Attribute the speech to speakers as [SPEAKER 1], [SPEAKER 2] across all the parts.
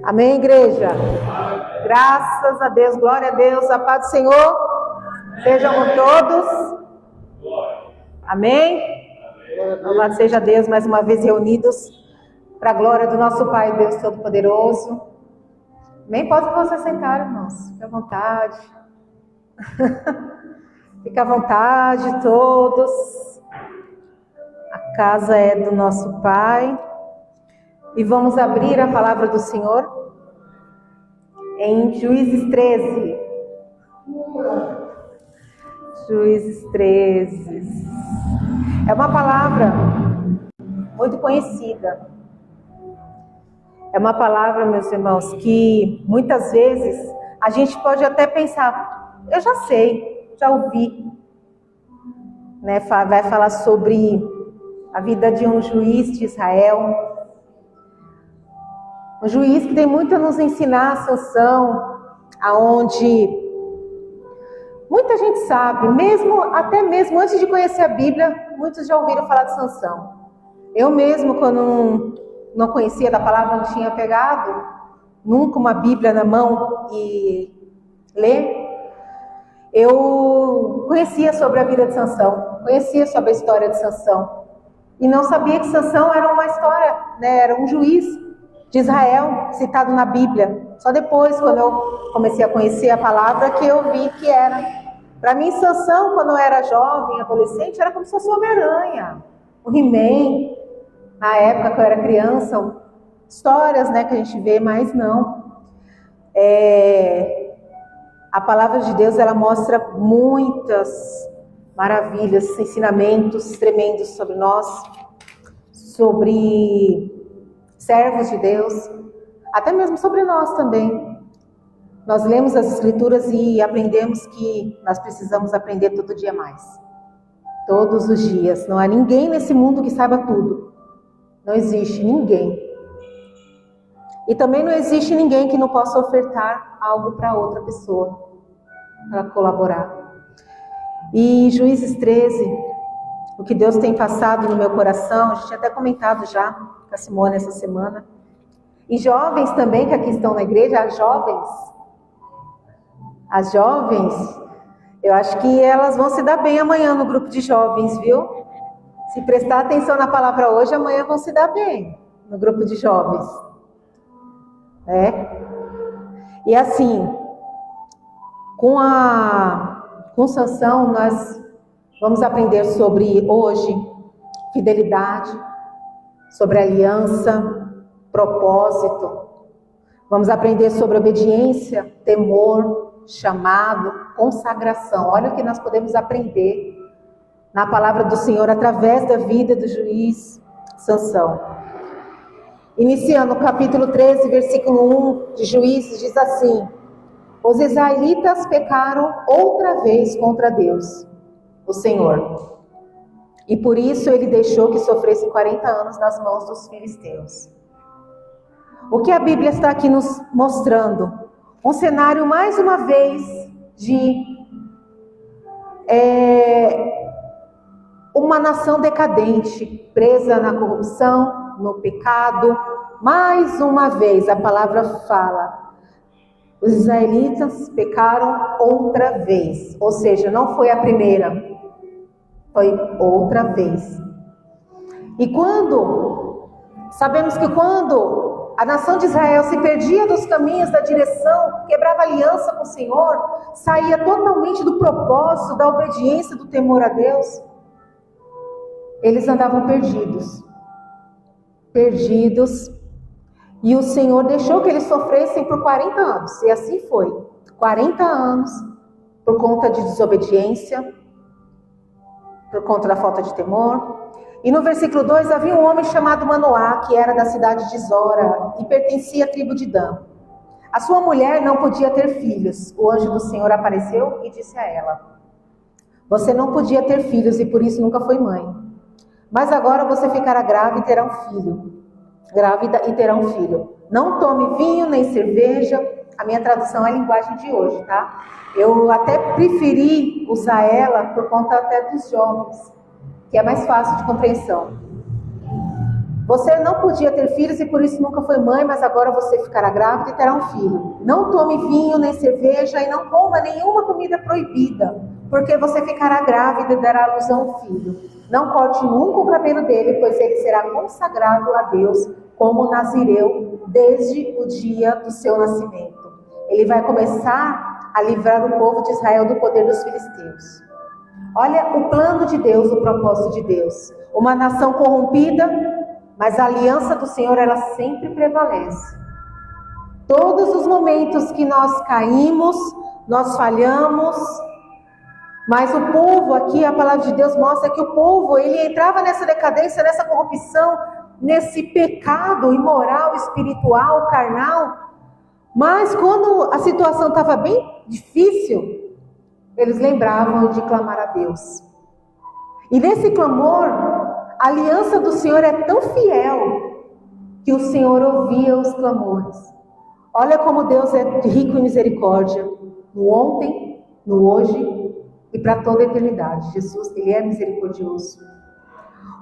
[SPEAKER 1] Amém, igreja? Graças a Deus, glória a Deus, a paz do Senhor. Sejam todos. Amém? Louvado seja Deus, mais uma vez reunidos para a glória do nosso Pai, Deus Todo-Poderoso. Nem pode você sentar, irmãos. Fique à vontade. Fique à vontade, todos. A casa é do nosso Pai. E vamos abrir a palavra do Senhor em Juízes 13. Juízes 13. É uma palavra muito conhecida. É uma palavra, meus irmãos, que muitas vezes a gente pode até pensar, eu já sei, já ouvi. Né? Vai falar sobre a vida de um juiz de Israel. Um juiz que tem muito a nos ensinar, Sansão, aonde muita gente sabe, até mesmo antes de conhecer a Bíblia, muitos já ouviram falar de Sansão. Eu mesmo, quando não conhecia da palavra, não tinha pegado nunca uma Bíblia na mão e ler, eu conhecia sobre a vida de Sansão, conhecia sobre a história de Sansão, e não sabia que Sansão era uma história, né, era um juiz de Israel, citado na Bíblia. Só depois, quando eu comecei a conhecer a palavra, que eu vi que era. Para mim, Sansão, quando eu era jovem, adolescente, era como se fosse o Homem-Aranha, o He-Man. Na época que eu era criança, histórias, né, que a gente vê, mas não. A palavra de Deus, ela mostra muitas maravilhas, ensinamentos tremendos sobre nós, sobre servos de Deus, até mesmo sobre nós também. Nós lemos as Escrituras e aprendemos que nós precisamos aprender todo dia mais. Todos os dias. Não há ninguém nesse mundo que saiba tudo. Não existe ninguém. E também não existe ninguém que não possa ofertar algo para outra pessoa, para colaborar. E Juízes 13, o que Deus tem passado no meu coração, a gente tinha até comentado já com a Simone essa semana. E jovens também, que aqui estão na igreja, as jovens, eu acho que elas vão se dar bem amanhã no grupo de jovens, viu? Se prestar atenção na palavra hoje, amanhã vão se dar bem no grupo de jovens. E assim, com Sansão, nós vamos aprender sobre hoje fidelidade, sobre aliança, propósito. Vamos aprender sobre obediência, temor, chamado, consagração. Olha o que nós podemos aprender na palavra do Senhor através da vida do juiz Sansão. Iniciando o capítulo 13, versículo 1 de Juízes, diz assim: os israelitas pecaram outra vez contra Deus, o Senhor, e por isso ele deixou que sofressem 40 anos nas mãos dos filisteus. O que a Bíblia está aqui nos mostrando? Um cenário, mais uma vez, de uma nação decadente, presa na corrupção, no pecado. Mais uma vez, a palavra fala, os israelitas pecaram outra vez. Ou seja, não foi a primeira, foi outra vez. E sabemos que quando a nação de Israel se perdia dos caminhos da direção, quebrava aliança com o Senhor, saía totalmente do propósito, da obediência, do temor a Deus, eles andavam perdidos. E o Senhor deixou que eles sofressem por 40 anos. E assim foi. 40 anos por conta de desobediência, por conta da falta de temor. E no versículo 2, havia um homem chamado Manoá, que era da cidade de Zora e pertencia à tribo de Dan. A sua mulher não podia ter filhos. O anjo do Senhor apareceu e disse a ela: você não podia ter filhos e por isso nunca foi mãe. Mas agora você ficará grávida e terá um filho. Não tome vinho nem cerveja. A minha tradução é a linguagem de hoje, tá? Eu até preferi usar ela por conta até dos jovens, que é mais fácil de compreensão. Você não podia ter filhos e por isso nunca foi mãe, mas agora você ficará grávida e terá um filho. Não tome vinho nem cerveja e não coma nenhuma comida proibida, porque você ficará grávida e dará à luz a um filho. Não corte nunca o cabelo dele, pois ele será consagrado a Deus como nazireu desde o dia do seu nascimento. Ele vai começar a livrar o povo de Israel do poder dos filisteus. Olha o plano de Deus, o propósito de Deus. Uma nação corrompida, mas a aliança do Senhor, ela sempre prevalece. Todos os momentos que nós caímos, nós falhamos, mas o povo aqui, a palavra de Deus mostra que o povo, ele entrava nessa decadência, nessa corrupção, nesse pecado imoral, espiritual, carnal. Mas quando a situação estava bem difícil, eles lembravam de clamar a Deus. E nesse clamor, a aliança do Senhor é tão fiel que o Senhor ouvia os clamores. Olha como Deus é rico em misericórdia, no ontem, no hoje e para toda a eternidade. Jesus, Ele é misericordioso.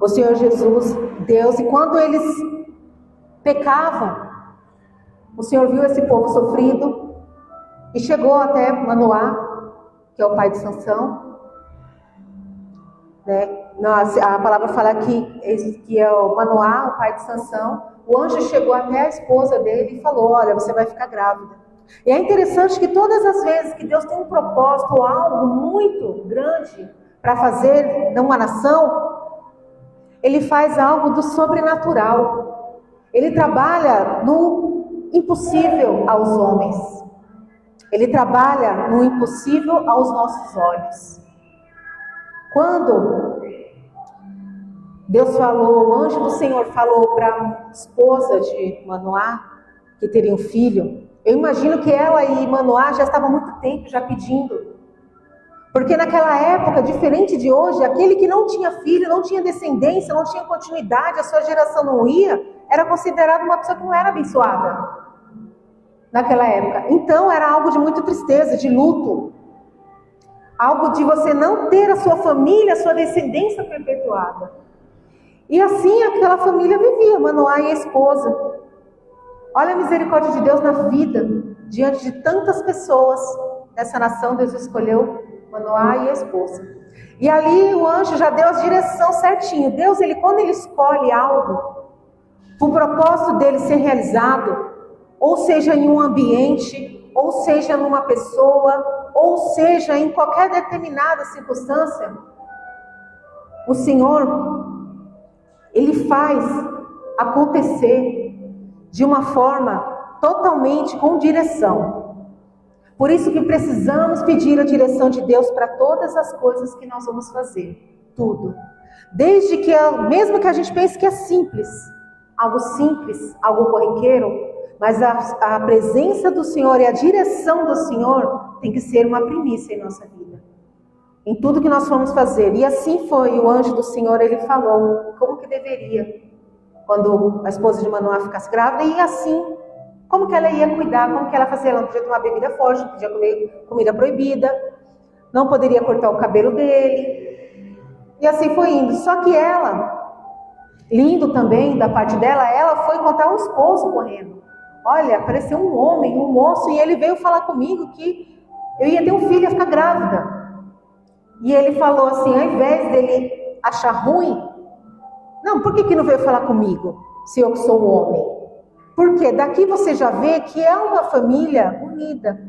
[SPEAKER 1] O Senhor Jesus, Deus, e quando eles pecavam, o Senhor viu esse povo sofrido e chegou até Manoá, que é o pai de Sansão, né? A palavra fala que é o Manoá, o pai de Sansão. O anjo chegou até a esposa dele e falou: olha, você vai ficar grávida. E é interessante que todas as vezes que Deus tem um propósito, algo muito grande para fazer numa nação, Ele faz algo do sobrenatural. Ele trabalha no impossível aos homens. Ele trabalha no impossível aos nossos olhos. Quando Deus falou, o anjo do Senhor falou para a esposa de Manoá que teria um filho, eu imagino que ela e Manoá já estavam há muito tempo já pedindo. Porque naquela época, diferente de hoje, aquele que não tinha filho, não tinha descendência, não tinha continuidade, a sua geração não ia, era considerado uma pessoa que não era abençoada naquela época. Então era algo de muita tristeza, de luto. Algo de você não ter a sua família, a sua descendência perpetuada. E assim aquela família vivia, Manoá e a esposa. Olha a misericórdia de Deus na vida, diante de tantas pessoas dessa nação. Deus escolheu Manoá e a esposa. E ali o anjo já deu a direção certinho. Deus, quando ele escolhe algo, o propósito dele ser realizado, ou seja em um ambiente, ou seja numa pessoa, ou seja em qualquer determinada circunstância, o Senhor, Ele faz acontecer de uma forma totalmente com direção. Por isso que precisamos pedir a direção de Deus para todas as coisas que nós vamos fazer. Tudo. Desde que, mesmo que a gente pense que é simples, algo corriqueiro, mas a presença do Senhor e a direção do Senhor tem que ser uma primícia em nossa vida. Em tudo que nós formos fazer. E assim foi, o anjo do Senhor, ele falou como que deveria, quando a esposa de Manoá ficasse grávida, e assim, como que ela ia cuidar, como que ela fazia. Ela não podia tomar bebida forte, não podia comer comida proibida, não poderia cortar o cabelo dele, e assim foi indo. Só que ela, lindo também da parte dela, ela foi encontrar o esposo correndo. Olha, apareceu um homem, um moço, e ele veio falar comigo que eu ia ter um filho, ia ficar grávida. E ele falou assim, ao invés dele achar ruim, não, por que não veio falar comigo, se eu que sou um homem? Porque daqui você já vê que é uma família unida,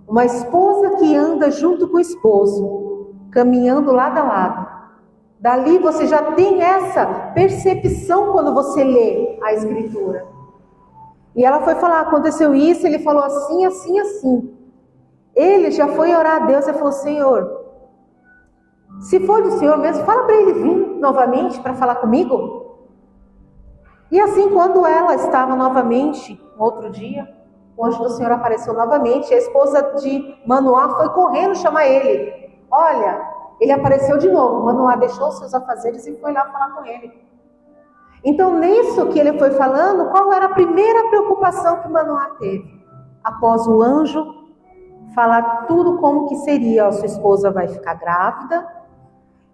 [SPEAKER 1] uma esposa que anda junto com o esposo, caminhando lado a lado. Dali você já tem essa percepção quando você lê a Escritura. E ela foi falar, aconteceu isso, ele falou assim, assim, assim. Ele já foi orar a Deus e falou, Senhor, se for do Senhor mesmo, fala para ele vir novamente para falar comigo. E assim, quando ela estava novamente, outro dia, o anjo do Senhor apareceu novamente, a esposa de Manoá foi correndo chamar ele. Olha, ele apareceu de novo. Manoá deixou os seus afazeres e foi lá falar com ele. Então, nisso que ele foi falando, qual era a primeira preocupação que Manoá teve? Após o anjo falar tudo como que seria, a sua esposa vai ficar grávida,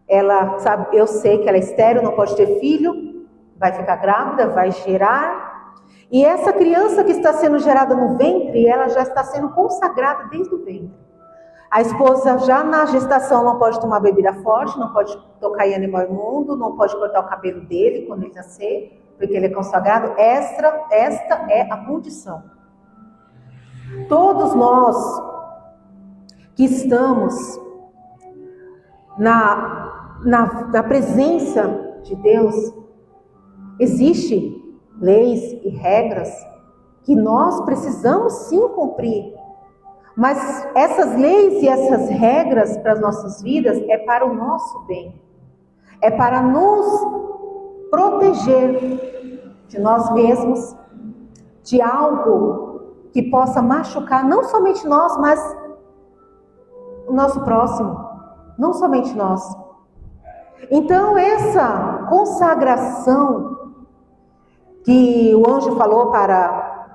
[SPEAKER 1] ela sabe, eu sei que ela é estéril, não pode ter filho, vai ficar grávida, vai gerar, e essa criança que está sendo gerada no ventre, ela já está sendo consagrada desde o ventre. A esposa já na gestação não pode tomar bebida forte, não pode tocar em animal imundo, não pode cortar o cabelo dele quando ele nascer, porque ele é consagrado. Esta é a condição. Todos nós que estamos na presença de Deus, existem leis e regras que nós precisamos sim cumprir. Mas essas leis e essas regras para as nossas vidas é para o nosso bem. É para nos proteger de nós mesmos, de algo que possa machucar não somente nós, mas o nosso próximo. Não somente nós. Então essa consagração que o anjo falou para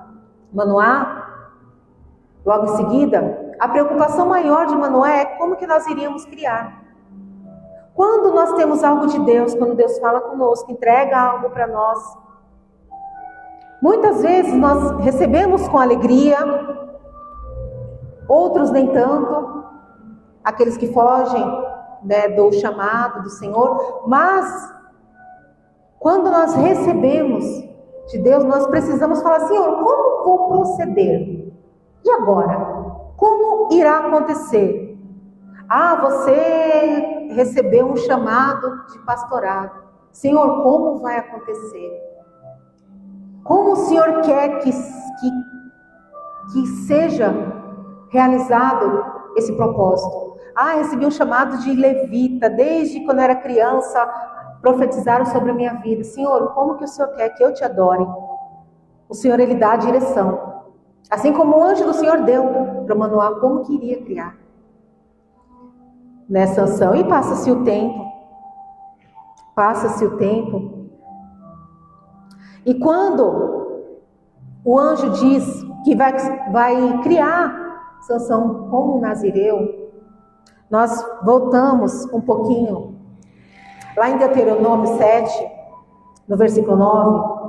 [SPEAKER 1] Manoá, logo em seguida, a preocupação maior de Manoá é como que nós iríamos criar. Quando nós temos algo de Deus, quando Deus fala conosco, entrega algo para nós, muitas vezes nós recebemos com alegria, outros nem tanto, aqueles que fogem, né, do chamado do Senhor, mas quando nós recebemos de Deus, nós precisamos falar: Senhor, como vou proceder? E agora? Como irá acontecer? Ah, você recebeu um chamado de pastorado. Senhor, como vai acontecer? Como o Senhor quer que seja realizado esse propósito? Ah, recebi um chamado de levita. Desde quando eu era criança, profetizaram sobre a minha vida. Senhor, como que o Senhor quer que eu te adore? O Senhor, Ele dá a direção. Assim como o anjo do Senhor deu para Manoá como que iria criar. Né, Sansão? E passa-se o tempo. Passa-se o tempo. E quando o anjo diz que vai criar Sansão como um nazireu, nós voltamos um pouquinho. Lá em Deuteronômio 7, no versículo 9.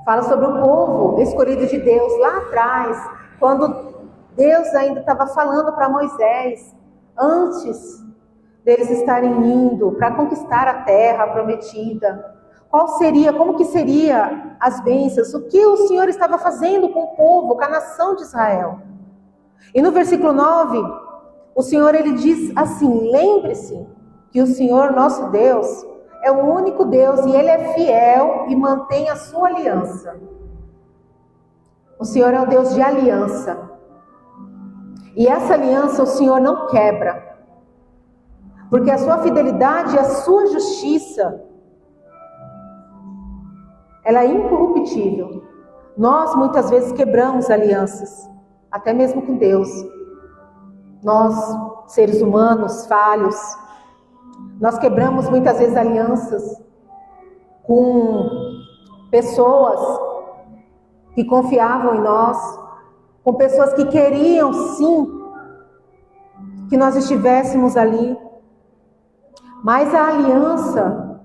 [SPEAKER 1] Fala sobre o povo escolhido de Deus lá atrás, quando Deus ainda estava falando para Moisés, antes deles estarem indo para conquistar a terra prometida. Como que seria as bênçãos, o que o Senhor estava fazendo com o povo, com a nação de Israel. E no versículo 9, o Senhor ele diz assim: lembre-se que o Senhor nosso Deus é o único Deus e Ele é fiel e mantém a sua aliança. O Senhor é um Deus de aliança. E essa aliança o Senhor não quebra. Porque a sua fidelidade e a sua justiça, ela é incorruptível. Nós muitas vezes quebramos alianças, até mesmo com Deus. Nós, seres humanos, falhos, nós quebramos muitas vezes alianças com pessoas que confiavam em nós, com pessoas que queriam sim que nós estivéssemos ali. Mas a aliança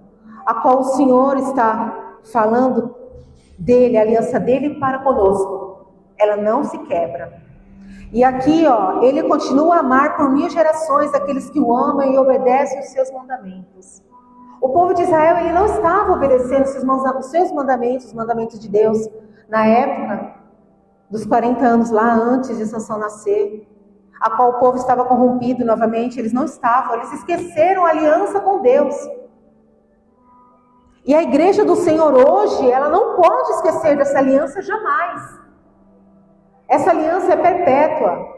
[SPEAKER 1] a qual o Senhor está falando dele, a aliança dele para conosco, ela não se quebra. E aqui, ele continua a amar por 1000 gerações aqueles que o amam e obedecem os seus mandamentos. O povo de Israel, ele não estava obedecendo os seus mandamentos, os mandamentos de Deus, na época dos 40 anos lá antes de Sansão nascer, a qual o povo estava corrompido novamente. Eles não estavam, eles esqueceram a aliança com Deus. E a igreja do Senhor hoje, ela não pode esquecer dessa aliança jamais. Essa aliança é perpétua.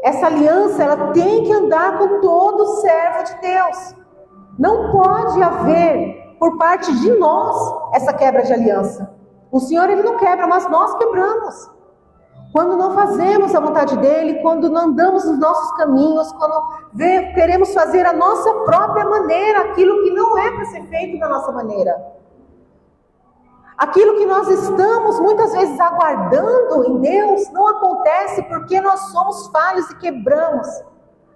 [SPEAKER 1] Essa aliança, ela tem que andar com todo servo de Deus. Não pode haver, por parte de nós, essa quebra de aliança. O Senhor, Ele não quebra, mas nós quebramos. Quando não fazemos a vontade dEle, quando não andamos nos nossos caminhos, quando queremos fazer a nossa própria maneira, aquilo que não é para ser feito da nossa maneira. Aquilo que nós estamos muitas vezes aguardando em Deus não acontece porque nós somos falhos e quebramos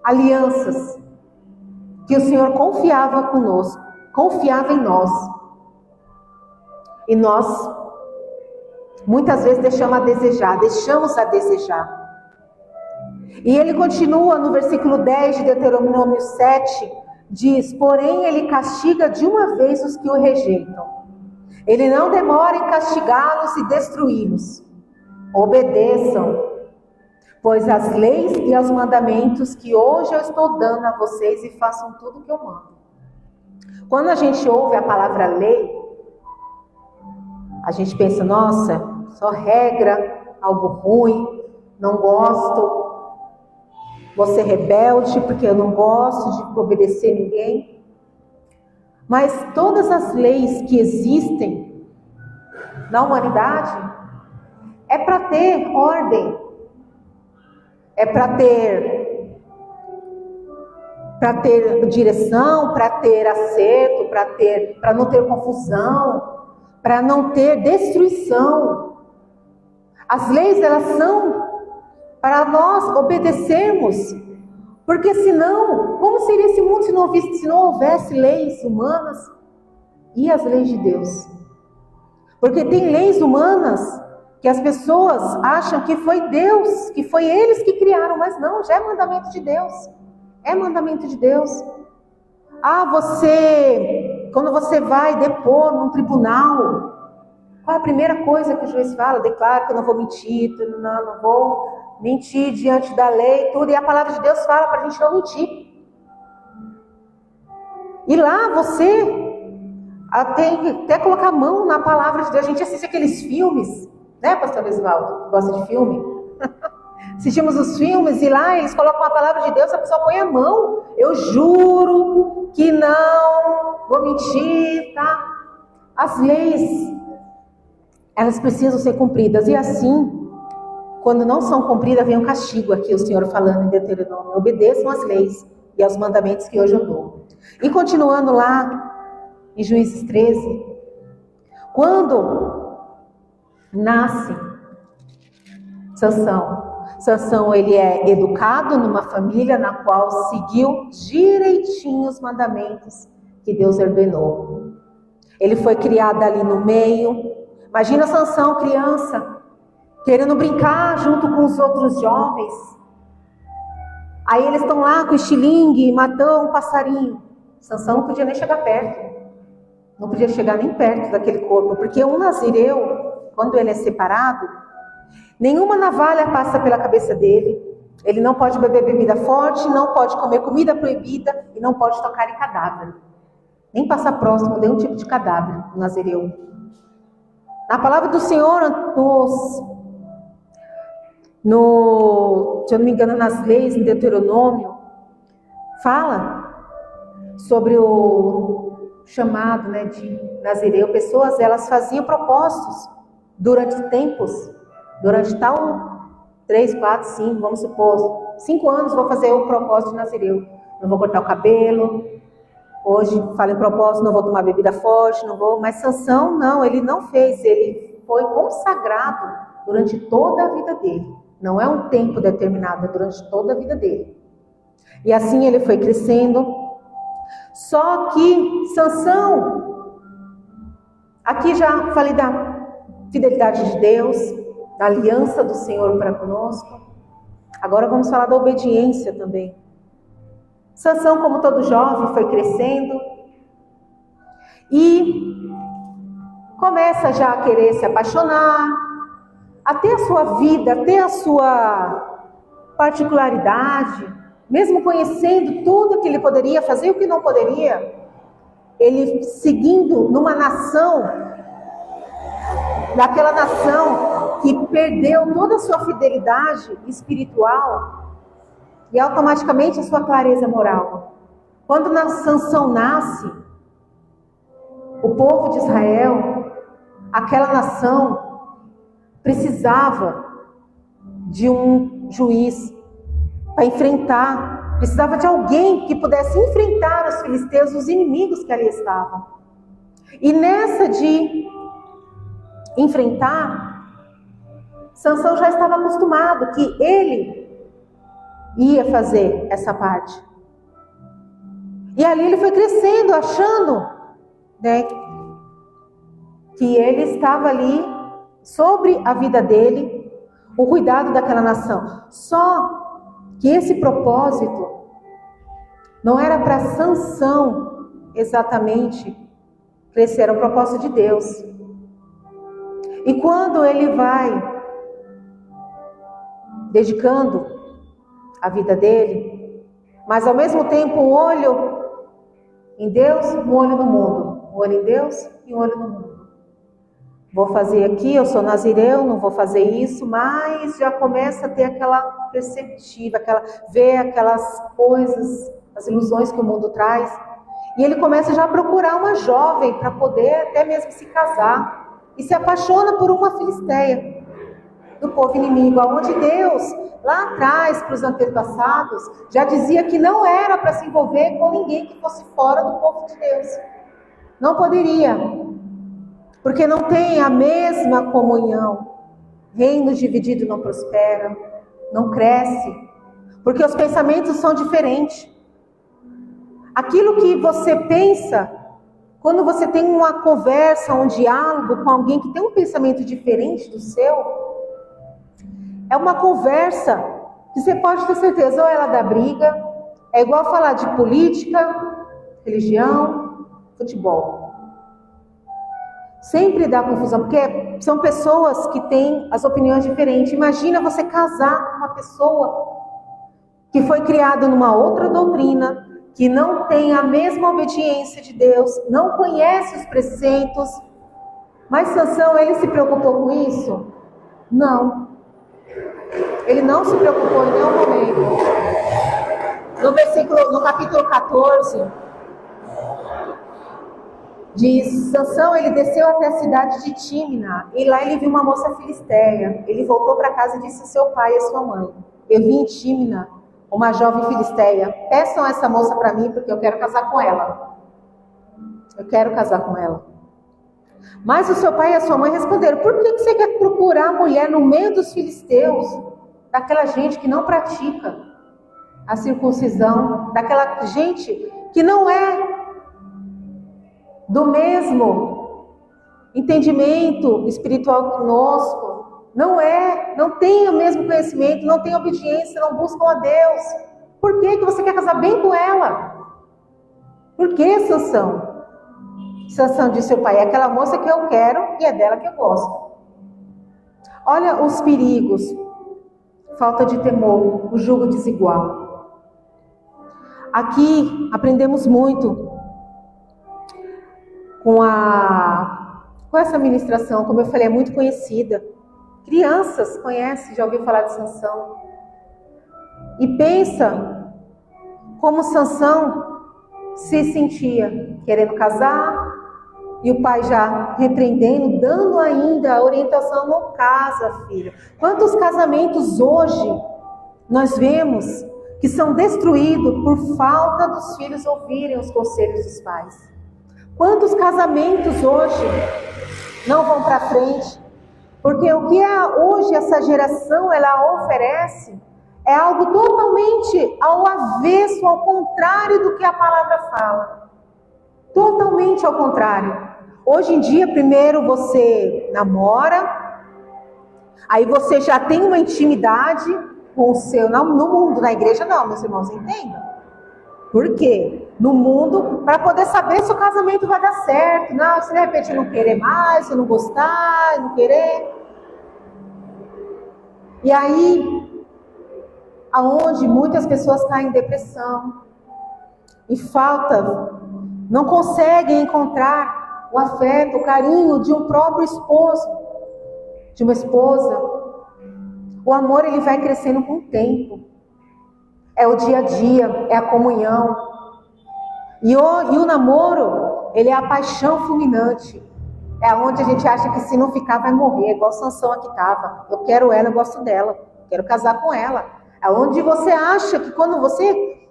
[SPEAKER 1] alianças. que o Senhor confiava conosco, confiava em nós. E nós, muitas vezes, deixamos a desejar. E ele continua no versículo 10 de Deuteronômio 7, diz: porém ele castiga de uma vez os que o rejeitam. Ele não demora em castigá-los e destruí-los. Obedeçam, pois as leis e aos mandamentos que hoje eu estou dando a vocês, e façam tudo o que eu mando. Quando a gente ouve a palavra lei, a gente pensa: nossa, só regra, algo ruim, não gosto, vou ser rebelde porque eu não gosto de obedecer ninguém. Mas todas as leis que existem na humanidade é para ter ordem, é para ter direção, para ter acerto, para não ter confusão, para não ter destruição. As leis, elas são para nós obedecermos, porque senão, como seria esse mundo se não houvesse leis humanas e as leis de Deus? Porque tem leis humanas que as pessoas acham que foi Deus, que foi eles que criaram, mas não, já é mandamento de Deus. É mandamento de Deus. Quando você vai depor num tribunal, qual é a primeira coisa que o juiz fala? Declaro que eu não vou mentir, não vou mentir diante da lei, tudo. E a palavra de Deus fala para a gente não mentir. E lá você tem que até colocar a mão na palavra de Deus. A gente assiste aqueles filmes, né, pastor Osvaldo? Gosta de filme? Assistimos os filmes e lá eles colocam a palavra de Deus, a pessoa põe a mão. Eu juro que não vou mentir, tá? As leis, elas precisam ser cumpridas. E assim, quando não são cumpridas, vem um castigo. Aqui o Senhor falando em Deuteronômio: obedeçam as leis e aos mandamentos que hoje eu dou. E continuando lá em Juízes 13, quando nasce Sansão, ele é educado numa família na qual seguiu direitinho os mandamentos que Deus ordenou. Ele foi criado ali no meio. Imagina Sansão, criança, querendo brincar junto com os outros jovens. Aí eles estão lá com o estilingue, matou um passarinho. Sansão não podia nem chegar perto. Não podia chegar nem perto daquele corpo, porque um nazireu, quando ele é separado, nenhuma navalha passa pela cabeça dele. Ele não pode beber bebida forte, não pode comer comida proibida e não pode tocar em cadáver. Nem passar próximo de nenhum tipo de cadáver, o nazireu. Na palavra do Senhor, se eu não me engano, nas leis, em Deuteronômio, fala sobre o chamado, né, de nazireu. Pessoas, elas faziam propósitos durante tempos, durante 3, 4, 5, vamos supor, 5 anos vou fazer o propósito de nazireu. Não vou cortar o cabelo, hoje falei propósito, não vou tomar bebida forte, não vou. Mas Sansão não, ele não fez, ele foi consagrado durante toda a vida dele. Não é um tempo determinado, é durante toda a vida dele. E assim ele foi crescendo. Só que Sansão, aqui já falei da fidelidade de Deus, da aliança do Senhor para conosco. Agora vamos falar da obediência também. Sansão, como todo jovem, foi crescendo e começa já a querer se apaixonar, a ter a sua vida, a ter a sua particularidade, mesmo conhecendo tudo que ele poderia fazer e o que não poderia. Ele seguindo numa nação, daquela nação que perdeu toda a sua fidelidade espiritual e automaticamente a sua clareza moral. Quando Sansão nasce, o povo de Israel, aquela nação, precisava de um juiz para enfrentar, precisava de alguém que pudesse enfrentar os filisteus, os inimigos que ali estavam. E nessa de enfrentar, Sansão já estava acostumado que ele ia fazer essa parte. E ali ele foi crescendo, achando, né, que ele estava ali sobre a vida dele, o cuidado daquela nação. Só que esse propósito não era para Sansão exatamente crescer, era um propósito de Deus. E quando ele vai dedicando a vida dele, mas ao mesmo tempo um olho em Deus, um olho no mundo. Um olho em Deus e um olho no mundo. Vou fazer aqui, eu sou nazireu, não vou fazer isso, mas já começa a ter aquela perspectiva, ver aquelas coisas, as ilusões que o mundo traz. E ele começa já a procurar uma jovem para poder até mesmo se casar. E se apaixona por uma filisteia do povo inimigo, aonde Deus, lá atrás, para os antepassados, já dizia que não era para se envolver com ninguém que fosse fora do povo de Deus. Não poderia, porque não tem a mesma comunhão. Reino dividido não prospera, não cresce, porque os pensamentos são diferentes. Aquilo que você pensa, quando você tem uma conversa, um diálogo com alguém que tem um pensamento diferente do seu, é uma conversa que você pode ter certeza, ou ela dá briga, é igual falar de política, religião, futebol. Sempre dá confusão, porque são pessoas que têm as opiniões diferentes. Imagina você casar com uma pessoa que foi criada numa outra doutrina, que não tem a mesma obediência de Deus, não conhece os preceitos. Mas Sansão, ele se preocupou com isso? Não. Ele não se preocupou em nenhum momento. No capítulo 14, diz, Sansão, ele desceu até a cidade de Tímina, e lá ele viu uma moça filisteia. Ele voltou para casa e disse a seu pai e a sua mãe, eu vi em Tímina uma jovem filisteia, peçam essa moça para mim, porque eu quero casar com ela. Eu quero casar com ela. Mas o seu pai e a sua mãe responderam, por que você quer procurar mulher no meio dos filisteus, daquela gente que não pratica a circuncisão, daquela gente que não é do mesmo entendimento espiritual conosco, não tem o mesmo conhecimento, não tem obediência, não buscam a Deus. Por que você quer casar bem com ela? Por que, Sansão? Sansão disse ao pai, é aquela moça que eu quero e é dela que eu gosto. Olha os perigos, falta de temor, o jugo desigual. Aqui aprendemos muito com essa ministração, como eu falei, é muito conhecida. Crianças conhecem, já ouviu falar de Sansão. E pensa como Sansão se sentia, querendo casar, e o pai já repreendendo, dando ainda a orientação, não casa, filho. Quantos casamentos hoje nós vemos que são destruídos por falta dos filhos ouvirem os conselhos dos pais? Quantos casamentos hoje não vão para frente? Porque o que hoje essa geração ela oferece é algo totalmente ao avesso, ao contrário do que a palavra fala. Totalmente ao contrário. Hoje em dia, primeiro você namora, aí você já tem uma intimidade com o seu, no mundo, na igreja não, meus irmãos, entendam? Por quê? No mundo, para poder saber se o casamento vai dar certo. Não, se de repente não querer mais, se não gostar, não querer. E aí, aonde muitas pessoas caem em depressão e não conseguem encontrar o afeto, o carinho de um próprio esposo, de uma esposa. O amor ele vai crescendo com o tempo. É o dia a dia, é a comunhão. E o namoro, ele é a paixão fulminante. É onde a gente acha que se não ficar vai morrer, igual Sansão aqui estava. Eu quero ela, eu gosto dela, quero casar com ela. É onde você acha que quando você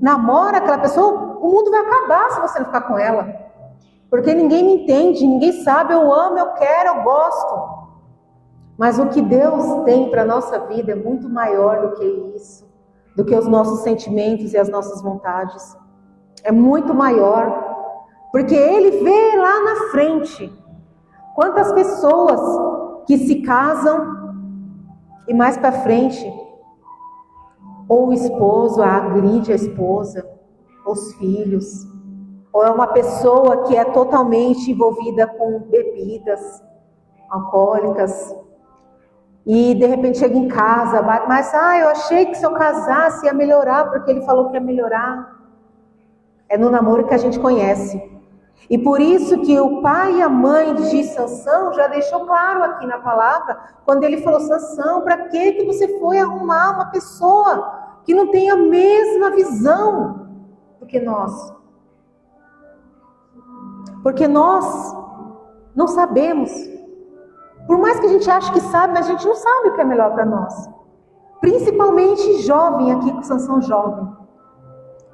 [SPEAKER 1] namora aquela pessoa, o mundo vai acabar se você não ficar com ela. Porque ninguém me entende, ninguém sabe, eu amo, eu quero, eu gosto. Mas o que Deus tem para a nossa vida é muito maior do que isso, do que os nossos sentimentos e as nossas vontades. é muito maior, porque ele vê lá na frente quantas pessoas que se casam e mais para frente, ou o esposo agride a esposa, os filhos, ou é uma pessoa que é totalmente envolvida com bebidas alcoólicas, e de repente chega em casa, mas eu achei que se eu casasse ia melhorar, porque ele falou que ia melhorar. É no namoro que a gente conhece. E por isso que o pai e a mãe de Sansão já deixou claro aqui na palavra, quando ele falou: Sansão, para que você foi arrumar uma pessoa que não tem a mesma visão do que nós? Porque nós não sabemos. Por mais que a gente ache que sabe, mas a gente não sabe o que é melhor para nós. Principalmente jovem, aqui com Sansão jovem.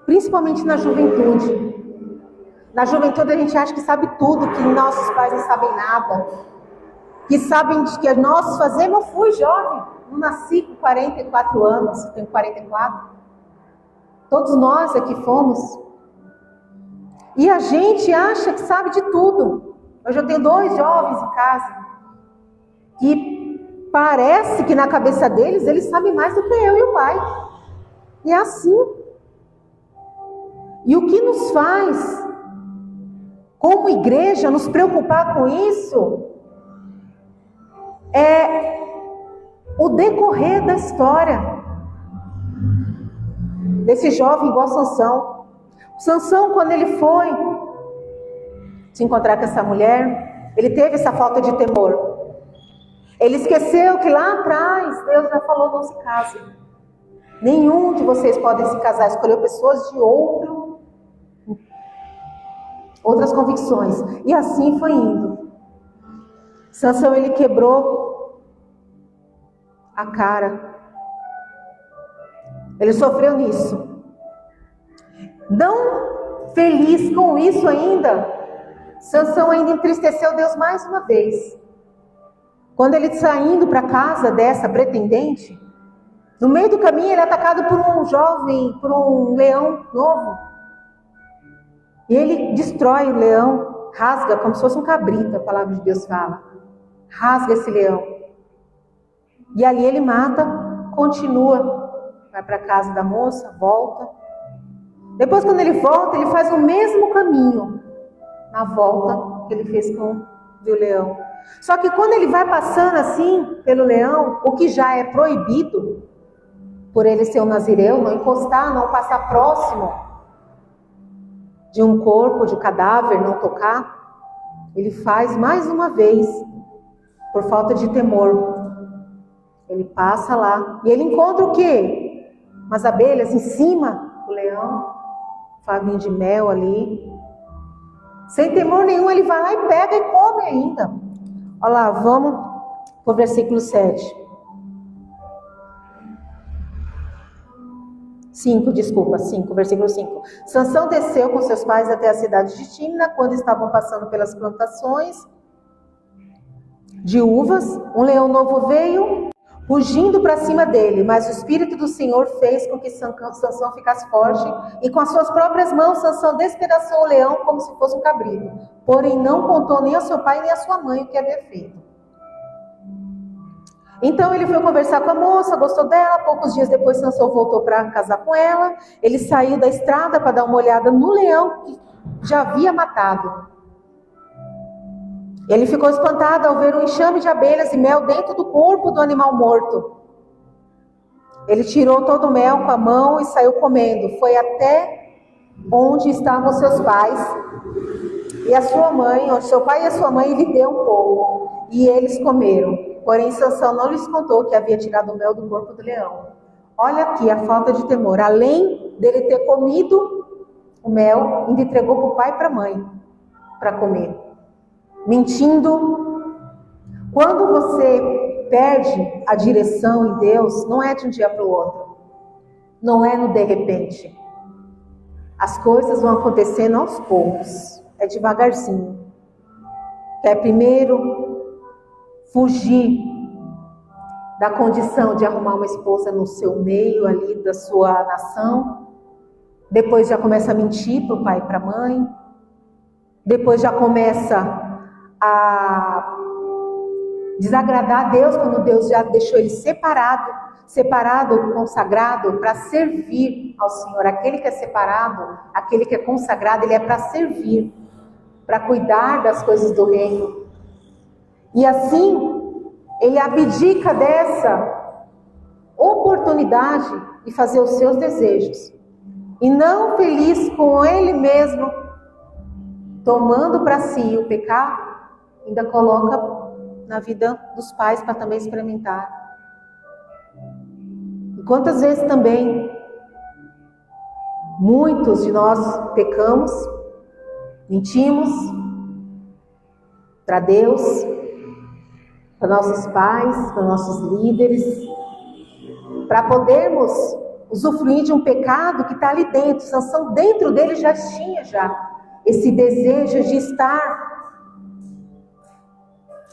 [SPEAKER 1] Principalmente na juventude. Na juventude a gente acha que sabe tudo, que nossos pais não sabem nada. Que sabem que nós fazemos. Eu fui jovem, não nasci com 44 anos, tenho 44. Todos nós aqui fomos. E a gente acha que sabe de tudo. Hoje eu tenho 2 jovens em casa. E parece que na cabeça deles, eles sabem mais do que eu e o pai. E é assim. E o que nos faz, como igreja, nos preocupar com isso, é o decorrer da história desse jovem igual Sansão. Sansão, quando ele foi se encontrar com essa mulher, ele teve essa falta de temor. Ele esqueceu que lá atrás Deus já falou: não se case. Nenhum de vocês podem se casar. Escolheu pessoas de outras convicções. E assim foi indo. Sansão, ele quebrou a cara. Ele sofreu nisso. Não feliz com isso ainda, Sansão ainda entristeceu Deus mais uma vez. Quando ele está indo para a casa dessa pretendente, no meio do caminho ele é atacado por um leão novo. E ele destrói o leão, rasga como se fosse um cabrito, a palavra de Deus fala. Rasga esse leão. E ali ele mata, continua, vai para a casa da moça, volta. Depois, quando ele volta, ele faz o mesmo caminho na volta que ele fez com o leão. Só que quando ele vai passando assim pelo leão, o que já é proibido, por ele ser um nazireu, não encostar, não passar próximo de um corpo, de cadáver, não tocar, ele faz mais uma vez, por falta de temor. Ele passa lá e ele encontra o quê? Umas abelhas em cima do leão, favinho de mel ali. Sem temor nenhum, ele vai lá e pega e come ainda. Olha lá, vamos para o versículo 7. 5, versículo 5. Sansão desceu com seus pais até a cidade de Tímna. Quando estavam passando pelas plantações de uvas, um leão novo veio, fugindo para cima dele, mas o Espírito do Senhor fez com que Sansão ficasse forte, e com as suas próprias mãos Sansão despedaçou o leão como se fosse um cabrito, porém não contou nem ao seu pai nem à sua mãe o que havia feito. Então ele foi conversar com a moça, gostou dela. Poucos dias depois Sansão voltou para casar com ela. Ele saiu da estrada para dar uma olhada no leão que já havia matado. Ele ficou espantado ao ver um enxame de abelhas e mel dentro do corpo do animal morto. Ele tirou todo o mel com a mão e saiu comendo. Foi até onde estavam seus pais e a sua mãe, onde seu pai e a sua mãe lhe deu um pouco, e eles comeram. Porém Sansão não lhes contou que havia tirado o mel do corpo do leão. Olha aqui a falta de temor. Além dele ter comido o mel, ainda entregou para o pai e para a mãe para comer. Mentindo. Quando você perde a direção em Deus, não é de um dia para o outro. Não é no de repente. As coisas vão acontecendo aos poucos. É devagarzinho. Quer primeiro fugir da condição de arrumar uma esposa no seu meio ali, da sua nação, Depois já começa a mentir para o pai e para a mãe. Depois já começa a desagradar a Deus, quando Deus já deixou ele separado, consagrado para servir ao Senhor. Aquele que é separado, aquele que é consagrado, ele é para servir, para cuidar das coisas do reino. E assim, ele abdica dessa oportunidade de fazer os seus desejos. E não feliz com ele mesmo, tomando para si o pecado, ainda coloca na vida dos pais para também experimentar. E quantas vezes também muitos de nós pecamos, mentimos para Deus, para nossos pais, para nossos líderes, para podermos usufruir de um pecado que está ali dentro. Sansão, dentro dele já tinha esse desejo de estar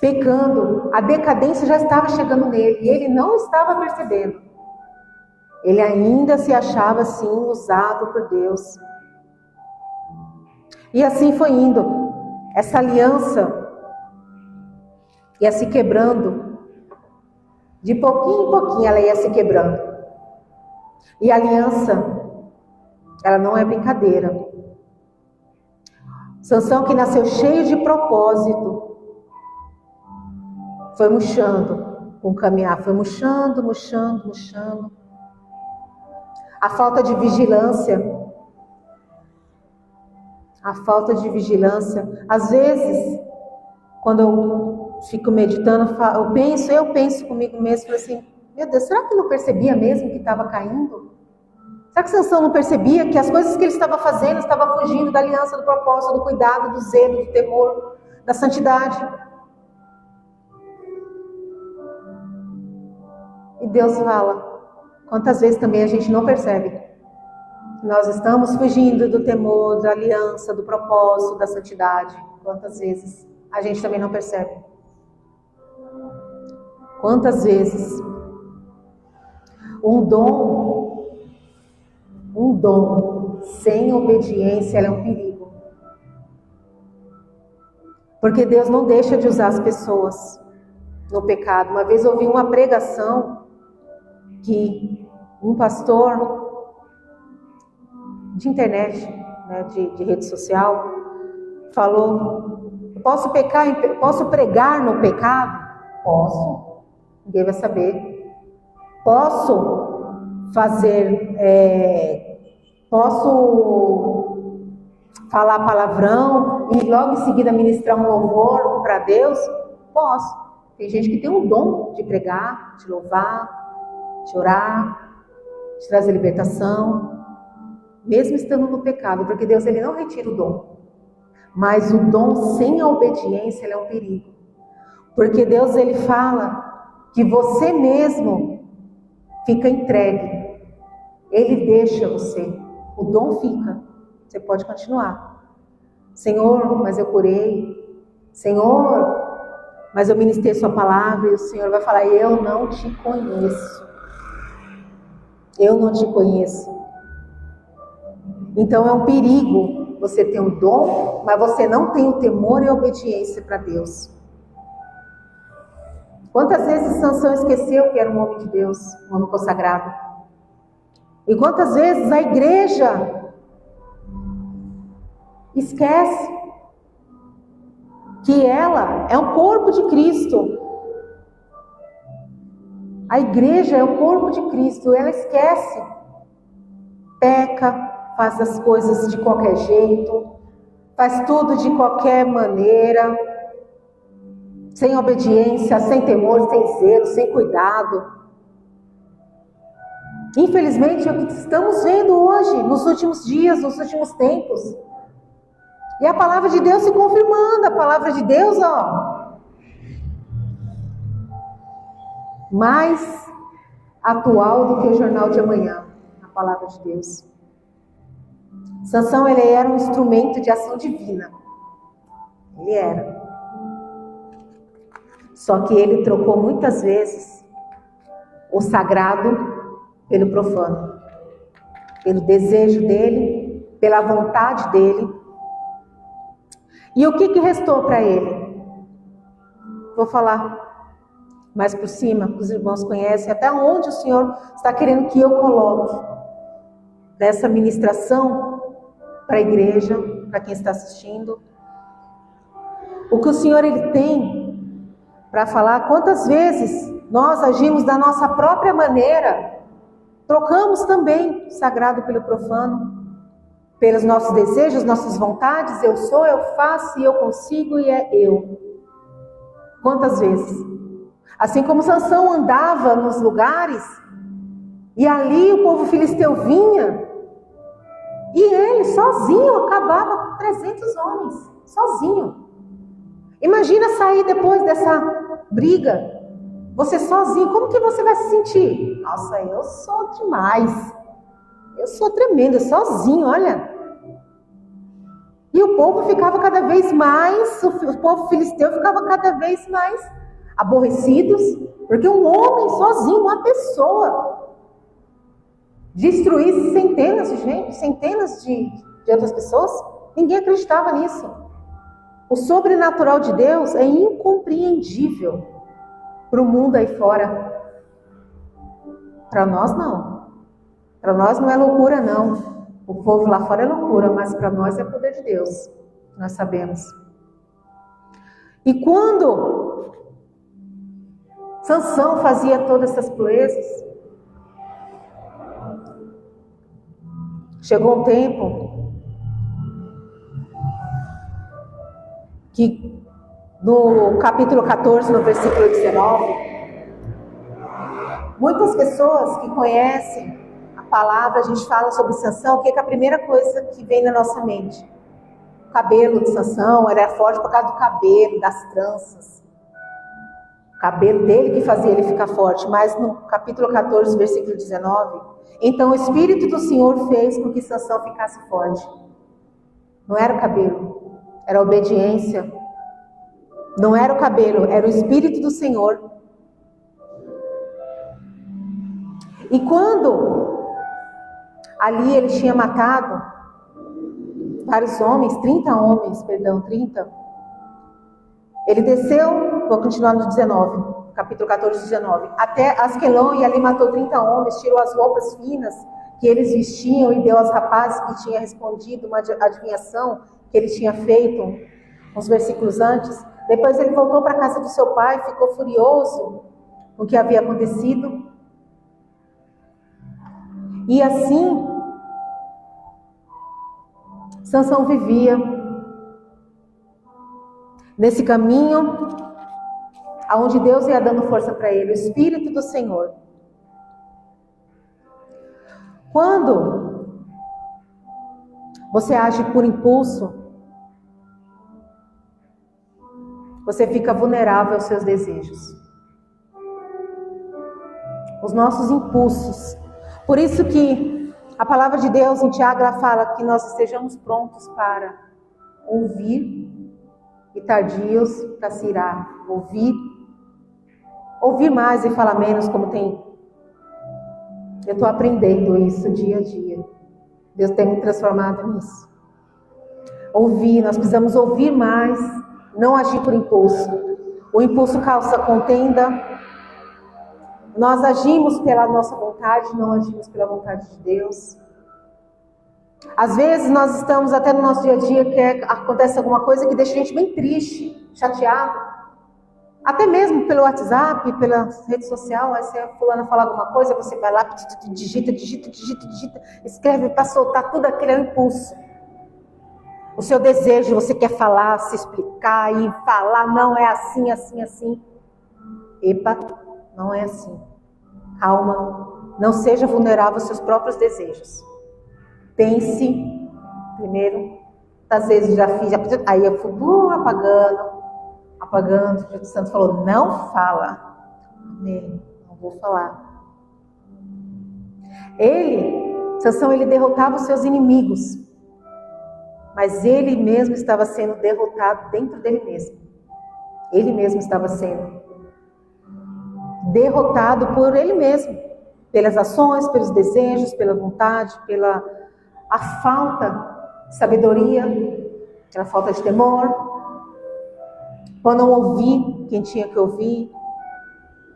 [SPEAKER 1] pecando. A decadência já estava chegando nele e ele não estava percebendo. Ele ainda se achava assim usado por Deus. E assim foi indo. Essa aliança ia se quebrando. De pouquinho em pouquinho ela ia se quebrando. E a aliança, ela não é brincadeira. Sansão, que nasceu cheio de propósito, foi murchando com o caminhar, foi murchando. A falta de vigilância, às vezes, quando eu fico meditando, eu penso comigo mesmo, falo assim, meu Deus, será que eu não percebia mesmo que estava caindo? Será que Sansão não percebia que as coisas que ele estava fazendo, estava fugindo da aliança, do propósito, do cuidado, do zelo, do temor, da santidade? E Deus fala, quantas vezes também a gente não percebe? Nós estamos fugindo do temor, da aliança, do propósito, da santidade. Quantas vezes a gente também não percebe? Quantas vezes um dom sem obediência é um perigo. Porque Deus não deixa de usar as pessoas no pecado. Uma vez eu ouvi uma pregação que um pastor de internet, né, de rede social, falou: posso pregar no pecado? Posso. Ninguém vai saber. Posso falar palavrão e logo em seguida ministrar um louvor para Deus? Posso. Tem gente que tem um dom de pregar, de louvar, de orar, de trazer libertação, mesmo estando no pecado, porque Deus, ele não retira o dom. Mas o dom sem a obediência, ele é um perigo. Porque Deus, ele fala que você mesmo fica entregue. Ele deixa você. O dom fica. Você pode continuar. Senhor, mas eu curei. Senhor, mas eu ministrei sua palavra. E o Senhor vai falar: eu não te conheço. Eu não te conheço. Então é um perigo você ter um dom, mas você não tem o temor e a obediência para Deus. Quantas vezes Sansão esqueceu que era um homem de Deus, um homem consagrado? E quantas vezes a igreja esquece que ela é um corpo de Cristo. A igreja é o corpo de Cristo, ela esquece, peca, faz as coisas de qualquer jeito, faz tudo de qualquer maneira, sem obediência, sem temor, sem zelo, sem cuidado. Infelizmente é o que estamos vendo hoje, nos últimos dias, nos últimos tempos. E a palavra de Deus se confirmando, a palavra de Deus, mais atual do que o jornal de amanhã, a palavra de Deus. Sansão, ele era um instrumento de ação divina. Ele era. Só que ele trocou muitas vezes o sagrado pelo profano. pelo desejo dele, pela vontade dele. E o que restou para ele? Vou falar mais por cima, os irmãos conhecem até onde o Senhor está querendo que eu coloque dessa ministração para a igreja, para quem está assistindo. O que o Senhor ele tem para falar, quantas vezes nós agimos da nossa própria maneira, trocamos também o sagrado pelo profano, pelos nossos desejos, nossas vontades, eu sou, eu faço e eu consigo e é eu. Quantas vezes? Assim como Sansão andava nos lugares e ali o povo filisteu vinha e ele sozinho acabava com 300 homens, sozinho. Imagina sair depois dessa briga, você sozinho, como que você vai se sentir? Nossa, eu sou demais, eu sou tremendo, sozinho, olha. E o povo ficava cada vez mais, o povo filisteu ficava cada vez mais aborrecidos, porque um homem sozinho, uma pessoa, destruísse centenas de gente, centenas de outras pessoas, ninguém acreditava nisso. O sobrenatural de Deus é incompreendível para o mundo aí fora. Para nós não. Para nós não é loucura não. O povo lá fora é loucura, mas para nós é poder de Deus. Nós sabemos. E quando Sansão fazia todas essas proezas, chegou um tempo que no capítulo 14, no versículo 19, muitas pessoas que conhecem a palavra, a gente fala sobre Sansão, o que é a primeira coisa que vem na nossa mente? O cabelo de Sansão era forte por causa do cabelo, das tranças. O cabelo dele que fazia ele ficar forte, mas no capítulo 14, versículo 19, então o Espírito do Senhor fez com que Sansão ficasse forte. Não era o cabelo, era a obediência. Não era o cabelo, era o Espírito do Senhor. E quando ali ele tinha matado vários homens, 30 homens, 30, ele desceu, vou continuar no 19, capítulo 14, 19, até Asquelon, e ali matou 30 homens, tirou as roupas finas que eles vestiam e deu aos rapazes que tinha respondido uma adivinhação que ele tinha feito uns versículos antes. Depois ele voltou para a casa do seu pai, ficou furioso com o que havia acontecido. E assim, Sansão vivia nesse caminho aonde Deus ia dando força para ele, o Espírito do Senhor. Quando você age por impulso, você fica vulnerável aos seus desejos, os nossos impulsos. Por isso que a palavra de Deus em Tiago ela fala que nós estejamos prontos para ouvir e tardios para se irar. Ouvir mais e falar menos, como tem. Eu estou aprendendo isso dia a dia. Deus tem me transformado nisso. Ouvir, nós precisamos ouvir mais, não agir por impulso. O impulso causa contenda. Nós agimos pela nossa vontade, não agimos pela vontade de Deus. Às vezes nós estamos até no nosso dia a dia que acontece alguma coisa que deixa a gente bem triste, chateado. Até mesmo pelo WhatsApp, pela rede social, aí se a fulana falar alguma coisa, você vai lá, digita, escreve para soltar tudo aquilo, é um impulso. O seu desejo, você quer falar, se explicar e falar, não é assim, assim, assim. Epa, não é assim. Calma, não seja vulnerável aos seus próprios desejos. Pense primeiro, às vezes já fiz, aí eu fui apagando, o Espírito Santo falou, não fala. Amém, não vou falar. Sansão, ele derrotava os seus inimigos, mas ele mesmo estava sendo derrotado dentro dele mesmo. Ele mesmo estava sendo derrotado por ele mesmo. pelas ações, pelos desejos, pela vontade, pela a falta de sabedoria, pela falta de temor, por não ouvir quem tinha que ouvir,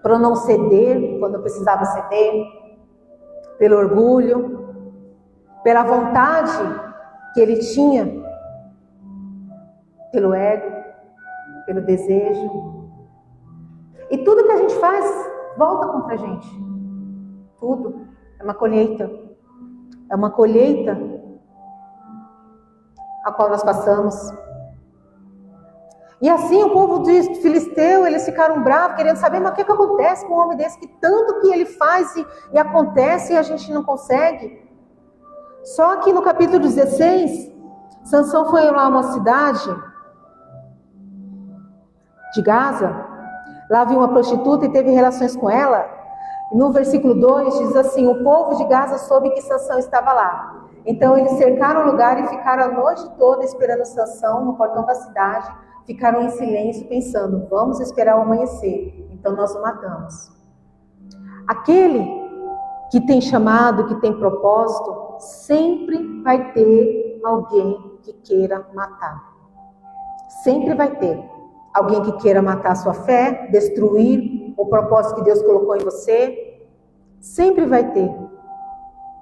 [SPEAKER 1] por não ceder quando precisava ceder, pelo orgulho, pela vontade que ele tinha, pelo ego, pelo desejo. E tudo que a gente faz volta contra a gente. Tudo é uma colheita. É uma colheita a qual nós passamos. E assim o povo de Filisteu, eles ficaram bravos, querendo saber, mas o que acontece com um homem desse, que tanto que ele faz e acontece e a gente não consegue? Só que no capítulo 16, Sansão foi lá a uma cidade de Gaza, lá viu uma prostituta e teve relações com ela. No versículo 2 diz assim: o povo de Gaza soube que Sansão estava lá. Então eles cercaram o lugar e ficaram a noite toda esperando Sansão no portão da cidade. Ficaram em silêncio pensando: vamos esperar o amanhecer, então nós o matamos. Aquele que tem chamado, que tem propósito, sempre vai ter alguém que queira matar. Sempre vai ter alguém que queira matar a sua fé, destruir o propósito que Deus colocou em você. Sempre vai ter.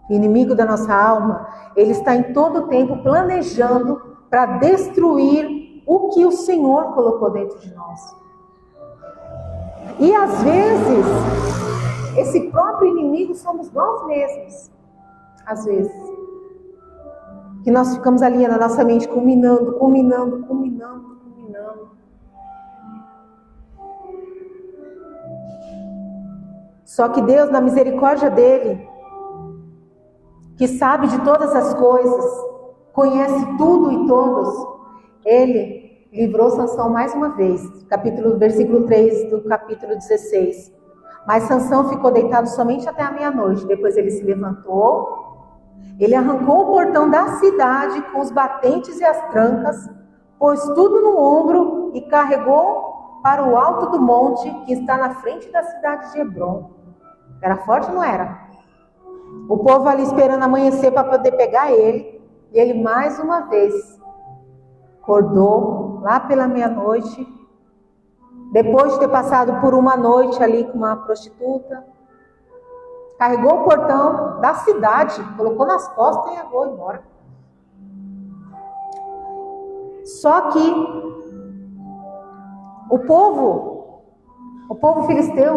[SPEAKER 1] O inimigo da nossa alma, ele está em todo o tempo planejando para destruir o que o Senhor colocou dentro de nós. E às vezes, esse próprio inimigo somos nós mesmos. Às vezes. Que nós ficamos ali na nossa mente culminando. Só que Deus, na misericórdia dele, que sabe de todas as coisas, conhece tudo e todos, ele livrou Sansão mais uma vez. Versículo 3 do capítulo 16. Mas Sansão ficou deitado somente até a meia-noite. Depois ele se levantou, ele arrancou o portão da cidade com os batentes e as trancas, pôs tudo no ombro e carregou para o alto do monte que está na frente da cidade de Hebrom. Era forte ou não era? O povo ali esperando amanhecer para poder pegar ele. E ele mais uma vez acordou lá pela meia-noite, depois de ter passado por uma noite ali com uma prostituta, carregou o portão da cidade, colocou nas costas e levou embora. Só que o povo filisteu,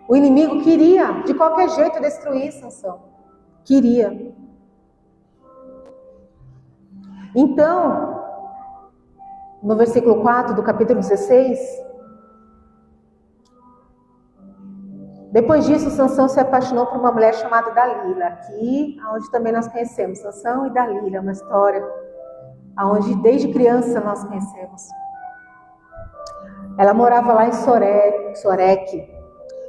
[SPEAKER 1] o inimigo queria de qualquer jeito destruir Sansão. Queria. Então, no versículo 4 do capítulo 16, depois disso, Sansão se apaixonou por uma mulher chamada Dalila, aqui onde também nós conhecemos Sansão e Dalila, uma história onde desde criança nós conhecemos. Ela morava lá em Soreque.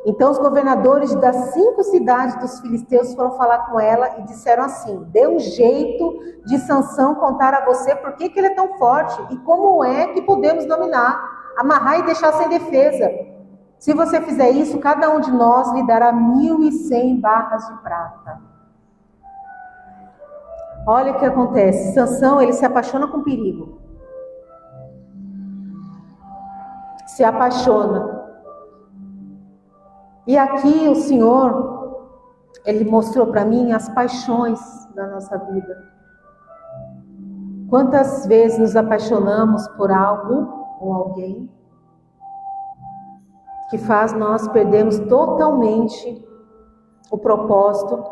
[SPEAKER 1] Então os governadores das 5 cidades dos filisteus foram falar com ela e disseram assim: dê um jeito de Sansão contar a você por que ele é tão forte e como é que podemos dominar, amarrar e deixar sem defesa. Se você fizer isso, cada um de nós lhe dará 1.100 barras de prata. Olha o que acontece. Sansão, ele se apaixona com perigo. Se apaixona. E aqui o Senhor, ele mostrou para mim as paixões da nossa vida. Quantas vezes nos apaixonamos por algo ou alguém que faz nós perdermos totalmente o propósito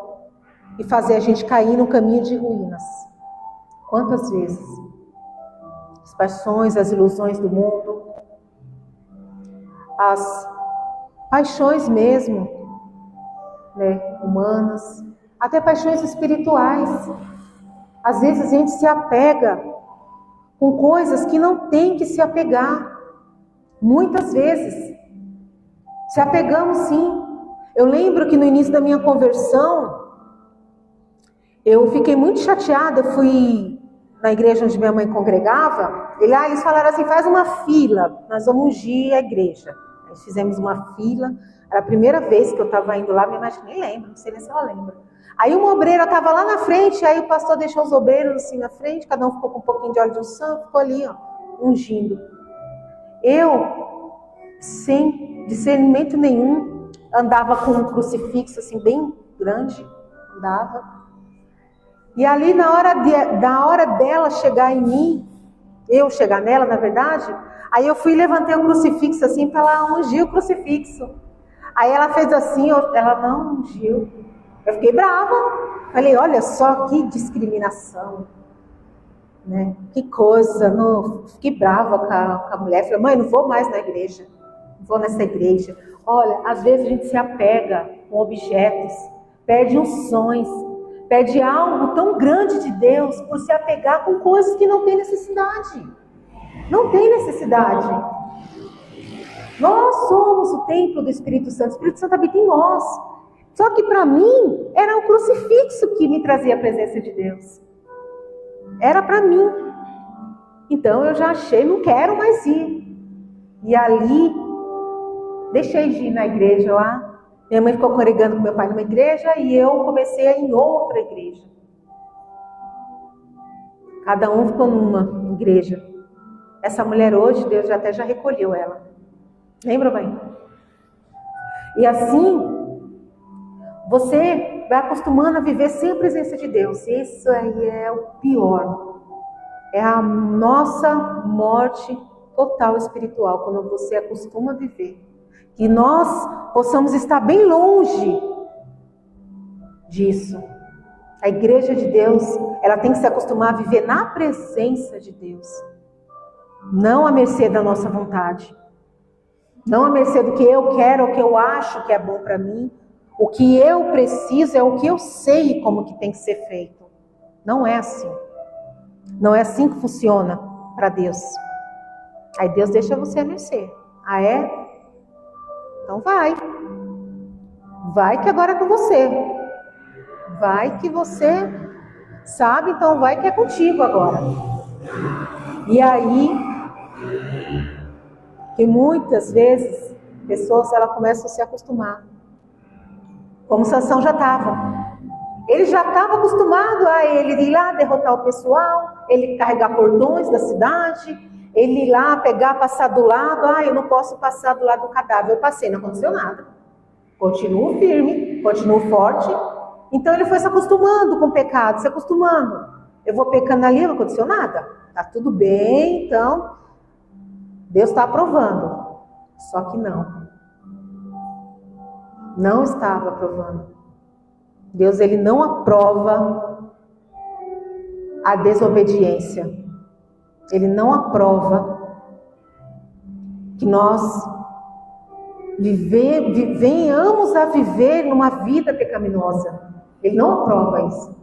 [SPEAKER 1] e fazer a gente cair no caminho de ruínas. Quantas vezes? As paixões, as ilusões do mundo, as paixões mesmo, humanas, até paixões espirituais. Às vezes a gente se apega com coisas que não tem que se apegar. Muitas vezes. Se apegamos sim. Eu lembro que no início da minha conversão, eu fiquei muito chateada. Eu fui na igreja onde minha mãe congregava, e lá eles falaram assim: faz uma fila, nós vamos ungir a igreja. Nós fizemos uma fila. Era a primeira vez que eu estava indo lá, minha mãe nem lembra, não sei nem se ela lembra. Aí uma obreira estava lá na frente, aí o pastor deixou os obreiros assim na frente, cada um ficou com um pouquinho de óleo de unção, ficou ali, ó, ungindo. Eu, sem discernimento nenhum, andava com um crucifixo assim bem grande, andava. E ali na hora dela chegar em mim, eu chegar nela, na verdade, aí eu fui e levantei o crucifixo assim para ela ungir o crucifixo. Aí ela fez assim, ela não ungiu. Eu fiquei brava. Falei, olha só que discriminação, né? Que coisa. Fiquei brava com a mulher. Falei, mãe, não vou mais na igreja. Não vou nessa igreja. Olha, às vezes a gente se apega com objetos, perde unções, perde algo tão grande de Deus por se apegar com coisas que não tem necessidade. Não tem necessidade. Nós somos o templo do Espírito Santo. O Espírito Santo habita em nós. Só que para mim, era o crucifixo que me trazia a presença de Deus. Era para mim. Então eu já achei, não quero mais ir. E ali, deixei de ir na igreja lá. Minha mãe ficou congregando com meu pai numa igreja e eu comecei a ir em outra igreja. Cada um ficou numa igreja. Essa mulher hoje, Deus já recolheu ela. Lembra, mãe? E assim, você vai acostumando a viver sem a presença de Deus. Isso aí é o pior. É a nossa morte total espiritual, quando você acostuma a viver. Que nós possamos estar bem longe disso. A igreja de Deus, ela tem que se acostumar a viver na presença de Deus. Não à mercê da nossa vontade. Não à mercê do que eu quero, o que eu acho que é bom para mim. O que eu preciso é o que eu sei como que tem que ser feito. Não é assim. Não é assim que funciona para Deus. Aí Deus deixa você à mercê. Ah, é? Então vai. Vai que agora é com você. Vai que você sabe, então vai que é contigo agora. E aí, que muitas vezes, pessoas elas começam a se acostumar. Como Sansão já estava. Ele já estava acostumado a ele ir lá derrotar o pessoal, ele carregar cordões da cidade, ele ir lá pegar, passar do lado. Ah, eu não posso passar do lado do cadáver. Eu passei, não aconteceu nada. Continuo firme, continuo forte. Então ele foi se acostumando com o pecado, se acostumando. Eu vou pecando ali, não aconteceu nada. Tá tudo bem, então Deus está aprovando. Só que não. Não estava aprovando. Deus, ele não aprova a desobediência. Ele não aprova que nós venhamos a viver numa vida pecaminosa. Ele não aprova isso.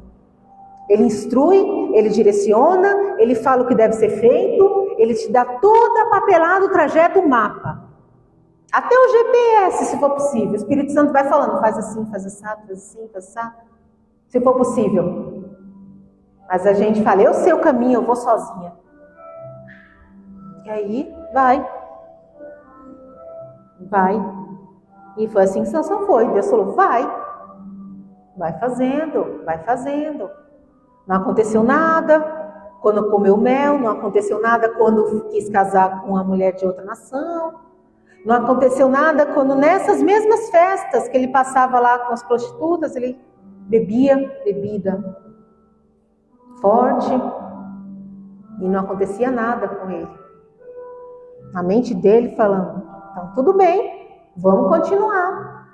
[SPEAKER 1] Ele instrui, ele direciona, ele fala o que deve ser feito, ele te dá toda a papelada, o trajeto, o mapa. Até o GPS, se for possível. O Espírito Santo vai falando, faz assim, faz assado, faz assim, faz assado. Se for possível. Mas a gente fala, eu sei o caminho, eu vou sozinha. E aí, vai. E foi assim que Sansão foi. Deus falou, vai fazendo, vai fazendo. Não aconteceu nada quando comeu mel, não aconteceu nada quando quis casar com uma mulher de outra nação. Não aconteceu nada quando nessas mesmas festas que ele passava lá com as prostitutas, ele bebia bebida forte e não acontecia nada com ele. A mente dele falando, então tudo bem, vamos continuar.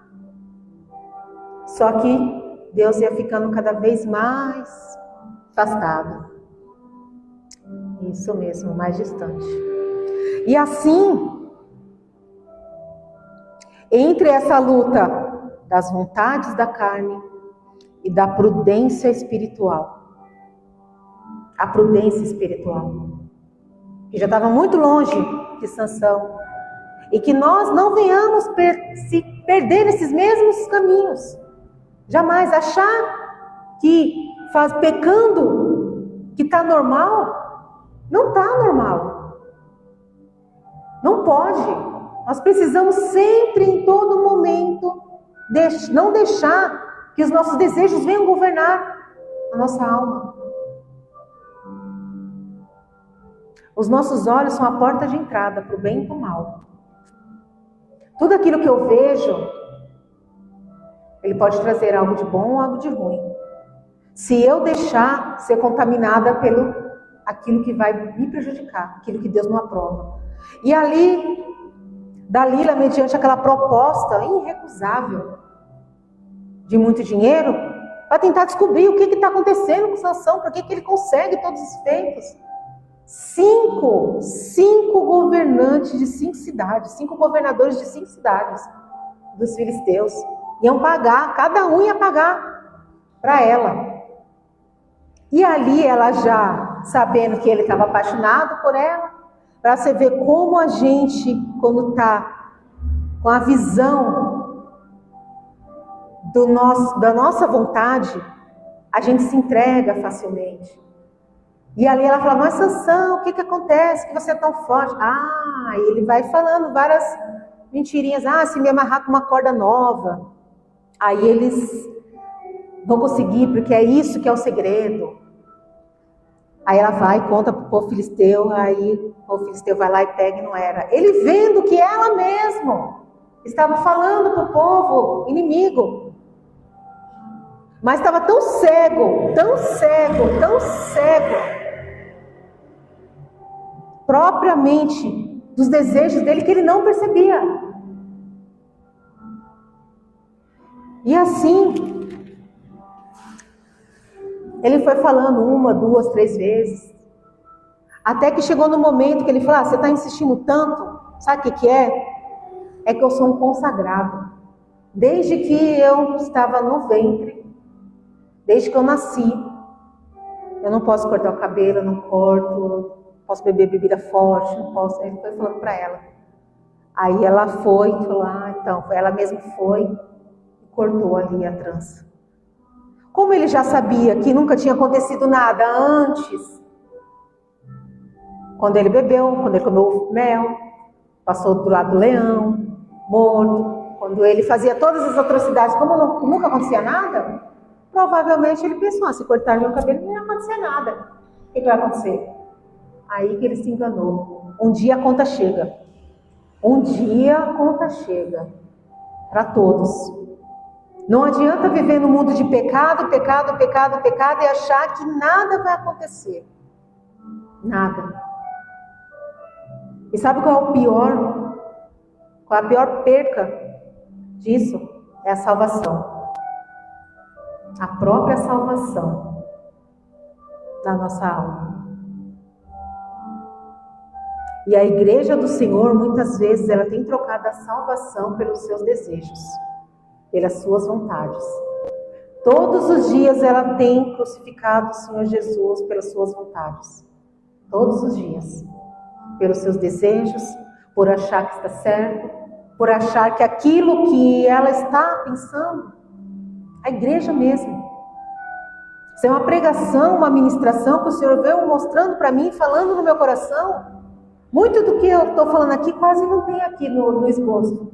[SPEAKER 1] Só que Deus ia ficando cada vez mais afastado. Isso mesmo, mais distante. E assim, entre essa luta das vontades da carne e da prudência espiritual, a prudência espiritual, que já estava muito longe de Sansão, e que nós não venhamos se perder nesses mesmos caminhos, jamais achar que pecando que está normal, não está normal, não pode. Nós precisamos sempre, em todo momento, não deixar que os nossos desejos venham governar a nossa alma. Os nossos olhos são a porta de entrada para o bem e para o mal. Tudo aquilo que eu vejo, ele pode trazer algo de bom ou algo de ruim. Se eu deixar ser contaminada pelo aquilo que vai me prejudicar, aquilo que Deus não aprova. E Dalila, mediante aquela proposta irrecusável de muito dinheiro, para tentar descobrir o que está acontecendo com Sansão, por que ele consegue todos os feitos. Cinco governantes de 5 cidades, 5 governadores de 5 cidades dos filisteus iam pagar, cada um ia pagar para ela. E ali ela já, sabendo que ele estava apaixonado por ela, para você ver como a gente, quando está com a visão da nossa vontade, a gente se entrega facilmente. E ali ela fala, mas Sansão, o que acontece que você é tão forte? E ele vai falando várias mentirinhas. Se me amarrar com uma corda nova, aí eles vão conseguir, porque é isso que é o segredo. Aí ela vai e conta para o povo filisteu, aí o filisteu vai lá e pega e não era. Ele vendo que ela mesma estava falando para o povo inimigo. Mas estava tão cego, propriamente dos desejos dele, que ele não percebia. E assim, ele foi falando 1, 2, 3 vezes, até que chegou no momento que ele falou, você está insistindo tanto, sabe o que é? É que eu sou um consagrado. Desde que eu estava no ventre, desde que eu nasci, eu não posso cortar o cabelo, eu não corto, posso beber bebida forte, não posso. Ele foi falando para ela. Aí ela foi e falou, então, ela mesma foi e cortou ali a trança. Como ele já sabia que nunca tinha acontecido nada antes, quando ele bebeu, quando ele comeu mel, passou do lado do leão, morto, quando ele fazia todas as atrocidades, como nunca acontecia nada, provavelmente ele pensou, se cortar meu cabelo não ia acontecer nada. O que vai acontecer? Aí que ele se enganou. Um dia a conta chega. Um dia a conta chega. Para todos. Não adianta viver no mundo de pecado e achar que nada vai acontecer. Nada. E sabe qual é o pior? Qual é a pior perca disso? É a salvação. A própria salvação da nossa alma. E a igreja do Senhor, muitas vezes, ela tem trocado a salvação pelos seus desejos, pelas suas vontades. Todos os dias ela tem crucificado o Senhor Jesus pelas suas vontades. Todos os dias. Pelos seus desejos, por achar que está certo, por achar que aquilo que ela está pensando, a igreja mesmo. Isso é uma pregação, uma ministração que o Senhor veio mostrando para mim, falando no meu coração. Muito do que eu estou falando aqui quase não tem aqui no esboço.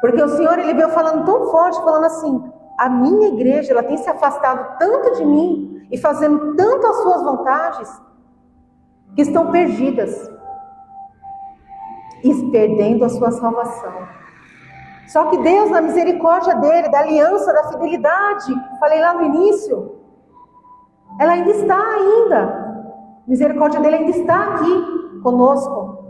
[SPEAKER 1] Porque o Senhor, ele veio falando tão forte, falando assim, a minha igreja, ela tem se afastado tanto de mim e fazendo tanto as suas vontades, que estão perdidas e perdendo a sua salvação. Só que Deus, na misericórdia dele, da aliança, da fidelidade, falei lá no início, ela ainda está ainda. A misericórdia dele ainda está aqui conosco.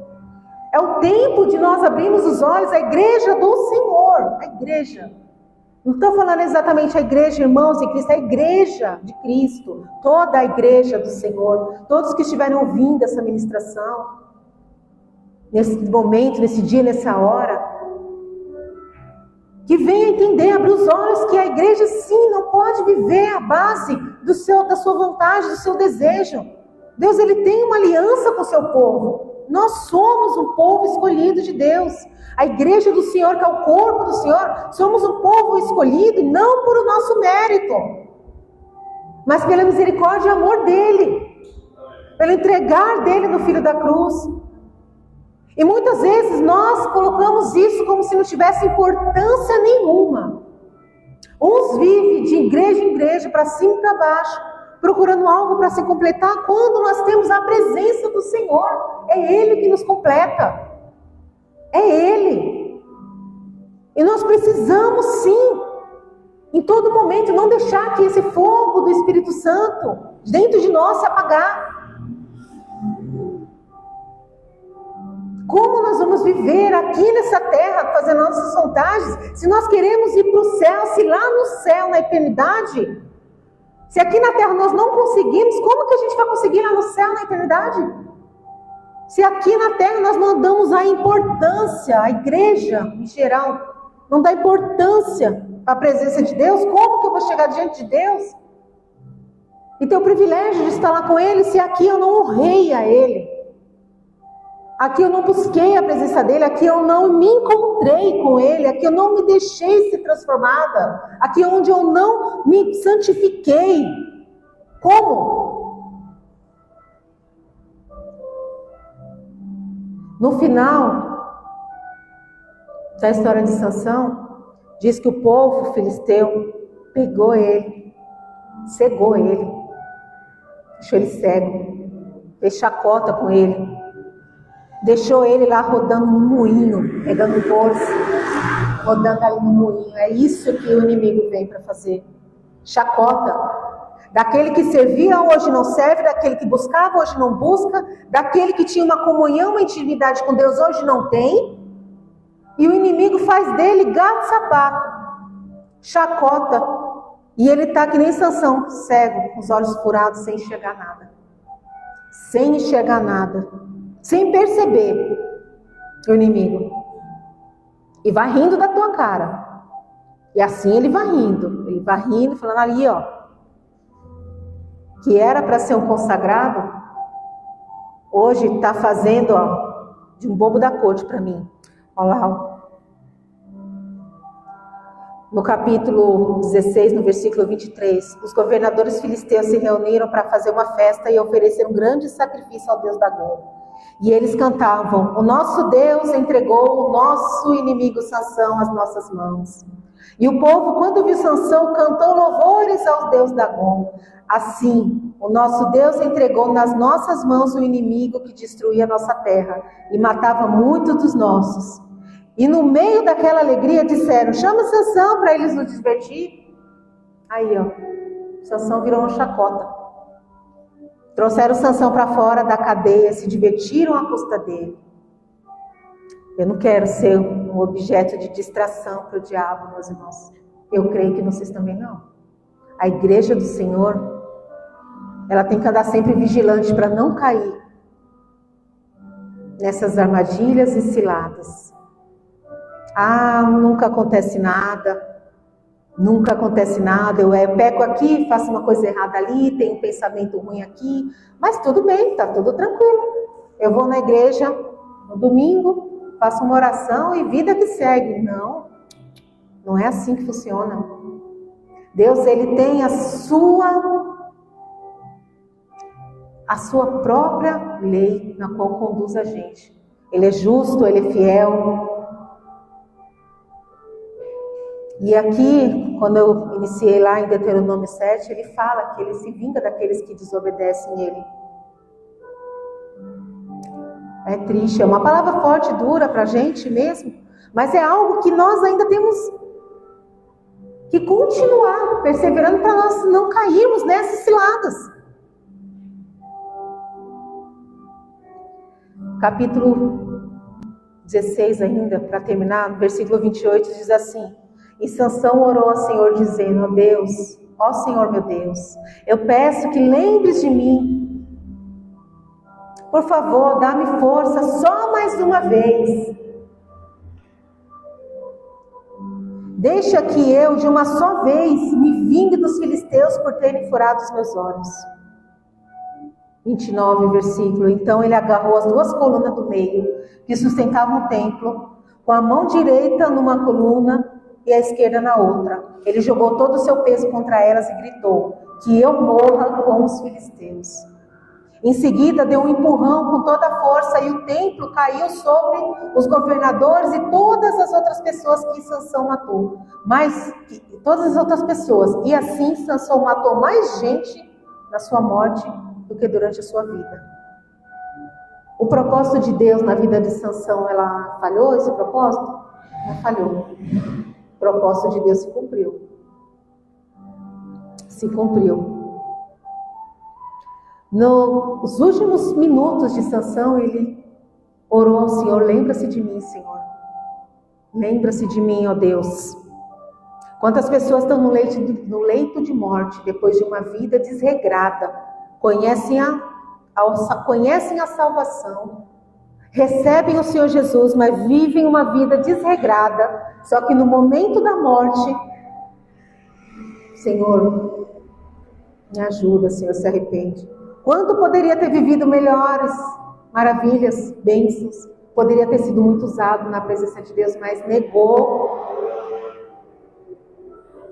[SPEAKER 1] É o tempo de nós abrirmos os olhos, a igreja do Senhor, a igreja. Não estou falando exatamente a igreja, irmãos em Cristo, a igreja de Cristo, toda a igreja do Senhor, todos que estiverem ouvindo essa ministração, nesse momento, nesse dia, nessa hora, que venha entender, abrir os olhos que a igreja sim não pode viver à base da sua vontade, do seu desejo. Deus, ele tem uma aliança com o seu povo. Nós somos um povo escolhido de Deus. A igreja do Senhor, que é o corpo do Senhor, somos um povo escolhido não por o nosso mérito, mas pela misericórdia e amor dele, pelo entregar dele no Filho da cruz. E muitas vezes nós colocamos isso como se não tivesse importância nenhuma. Uns vivem de igreja em igreja, para cima e para baixo, procurando algo para se completar, quando nós temos a presença do Senhor. É Ele que nos completa. É Ele. E nós precisamos sim, em todo momento, não deixar que esse fogo do Espírito Santo dentro de nós se apagar. Como nós vamos viver aqui nessa terra, fazendo nossas vontades, se nós queremos ir para o céu, se lá no céu, na eternidade, se aqui na terra nós não conseguimos, como que a gente vai conseguir lá no céu, na eternidade? Se aqui na terra nós não damos a importância, a igreja em geral, não dá importância para a presença de Deus, como que eu vou chegar diante de Deus? E ter o privilégio de estar lá com Ele, se aqui eu não honrei a Ele. Aqui eu não busquei a presença dele, aqui eu não me encontrei com ele, aqui eu não me deixei ser transformada, aqui é onde eu não me santifiquei. Como? No final da história de Sansão, diz que o povo filisteu pegou ele, cegou ele, deixou ele cego, fez chacota com ele. Deixou ele lá rodando no moinho, pegando bolsa, rodando ali no moinho. É isso que o inimigo vem para fazer. Chacota. Daquele que servia, hoje não serve. Daquele que buscava, hoje não busca. Daquele que tinha uma comunhão, uma intimidade com Deus, hoje não tem. E o inimigo faz dele gato sapato. Chacota. E ele está que nem Sansão, cego, com os olhos furados, sem enxergar nada. Sem enxergar nada. Sem perceber o inimigo. E vai rindo da tua cara. E assim ele vai rindo, falando ali, ó, que era para ser um consagrado, hoje está fazendo, ó, de um bobo da corte para mim. Olha lá, ó. No capítulo 16, no versículo 23, os governadores filisteus se reuniram para fazer uma festa e oferecer um grande sacrifício ao Deus Dagom. E eles cantavam: o nosso Deus entregou o nosso inimigo Sansão às nossas mãos. E o povo, quando viu Sansão, cantou louvores ao Deus Dagom. Assim, o nosso Deus entregou nas nossas mãos o inimigo que destruía a nossa terra e matava muitos dos nossos. E no meio daquela alegria disseram: chama Sansão para eles nos divertir. Aí, ó, Sansão virou uma chacota. Trouxeram Sansão para fora da cadeia, se divertiram à custa dele. Eu não quero ser um objeto de distração para o diabo, meus irmãos. Eu creio que vocês também não. A igreja do Senhor, ela tem que andar sempre vigilante para não cair nessas armadilhas e ciladas. Ah, nunca acontece nada. Nunca acontece nada, eu peco aqui, faço uma coisa errada ali, tenho um pensamento ruim aqui, mas tudo bem, tá tudo tranquilo. Eu vou na igreja no domingo, faço uma oração e vida que segue. Não, não é assim que funciona. Deus, ele tem a sua própria lei na qual conduz a gente. Ele é justo, ele é fiel. E aqui, quando eu iniciei lá em Deuteronômio 7, ele fala que ele se vinga daqueles que desobedecem ele. É triste, é uma palavra forte, dura para a gente mesmo, mas é algo que nós ainda temos que continuar perseverando para nós não cairmos nessas ciladas. Capítulo 16 ainda, para terminar, no versículo 28 diz assim: e Sansão orou ao Senhor dizendo: ó Deus, ó Senhor meu Deus, eu peço que lembres de mim. Por favor, dá-me força só mais uma vez. Deixa que eu, de uma só vez, me vingue dos filisteus por terem furado os meus olhos. 29, versículo. Então ele agarrou as duas colunas do meio, que sustentavam o templo, com a mão direita numa coluna e a esquerda na outra. Ele jogou todo o seu peso contra elas e gritou: que eu morra com os filisteus. Em seguida, deu um empurrão com toda a força e o templo caiu sobre os governadores e todas as outras pessoas que Sansão matou. Todas as outras pessoas. E assim, Sansão matou mais gente na sua morte do que durante a sua vida. O propósito de Deus na vida de Sansão, ela falhou esse propósito? Não falhou. O propósito de Deus se cumpriu. Se cumpriu. Nos últimos minutos de Sansão, ele orou ao Senhor: lembra-se de mim, Senhor. Lembra-se de mim, ó Deus. Quantas pessoas estão no leito de morte, depois de uma vida desregrada, conhecem a salvação, recebem o Senhor Jesus, mas vivem uma vida desregrada, só que no momento da morte, Senhor, me ajuda, Senhor, se arrepende. Quanto poderia ter vivido melhores, maravilhas, bênçãos, poderia ter sido muito usado na presença de Deus, mas negou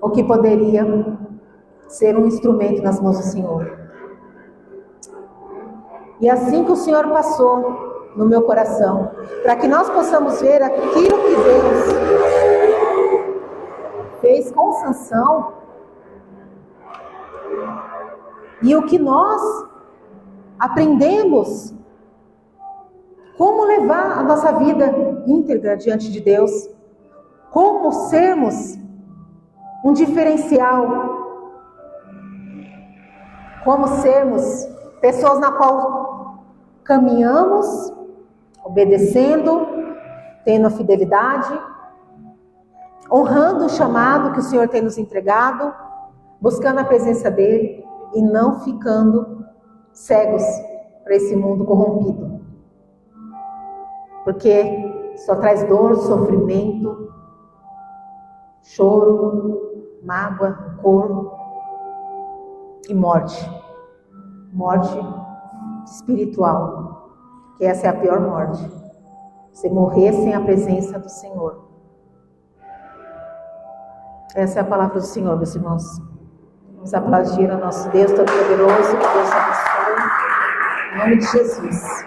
[SPEAKER 1] o que poderia ser um instrumento nas mãos do Senhor. E assim que o Senhor passou no meu coração, para que nós possamos ver aquilo que Deus fez com Sansão e o que nós aprendemos, como levar a nossa vida íntegra diante de Deus, como sermos um diferencial, como sermos pessoas na qual caminhamos, obedecendo, tendo a fidelidade, honrando o chamado que o Senhor tem nos entregado, buscando a presença dEle e não ficando cegos para esse mundo corrompido. Porque só traz dor, sofrimento, choro, mágoa, rancor e morte. Morte espiritual, que essa é a pior morte. Você morrer sem a presença do Senhor. Essa é a palavra do Senhor, meus irmãos. Vamos aplaudir ao nosso Deus Todo-Poderoso, que Deus abençoe. Em nome de Jesus.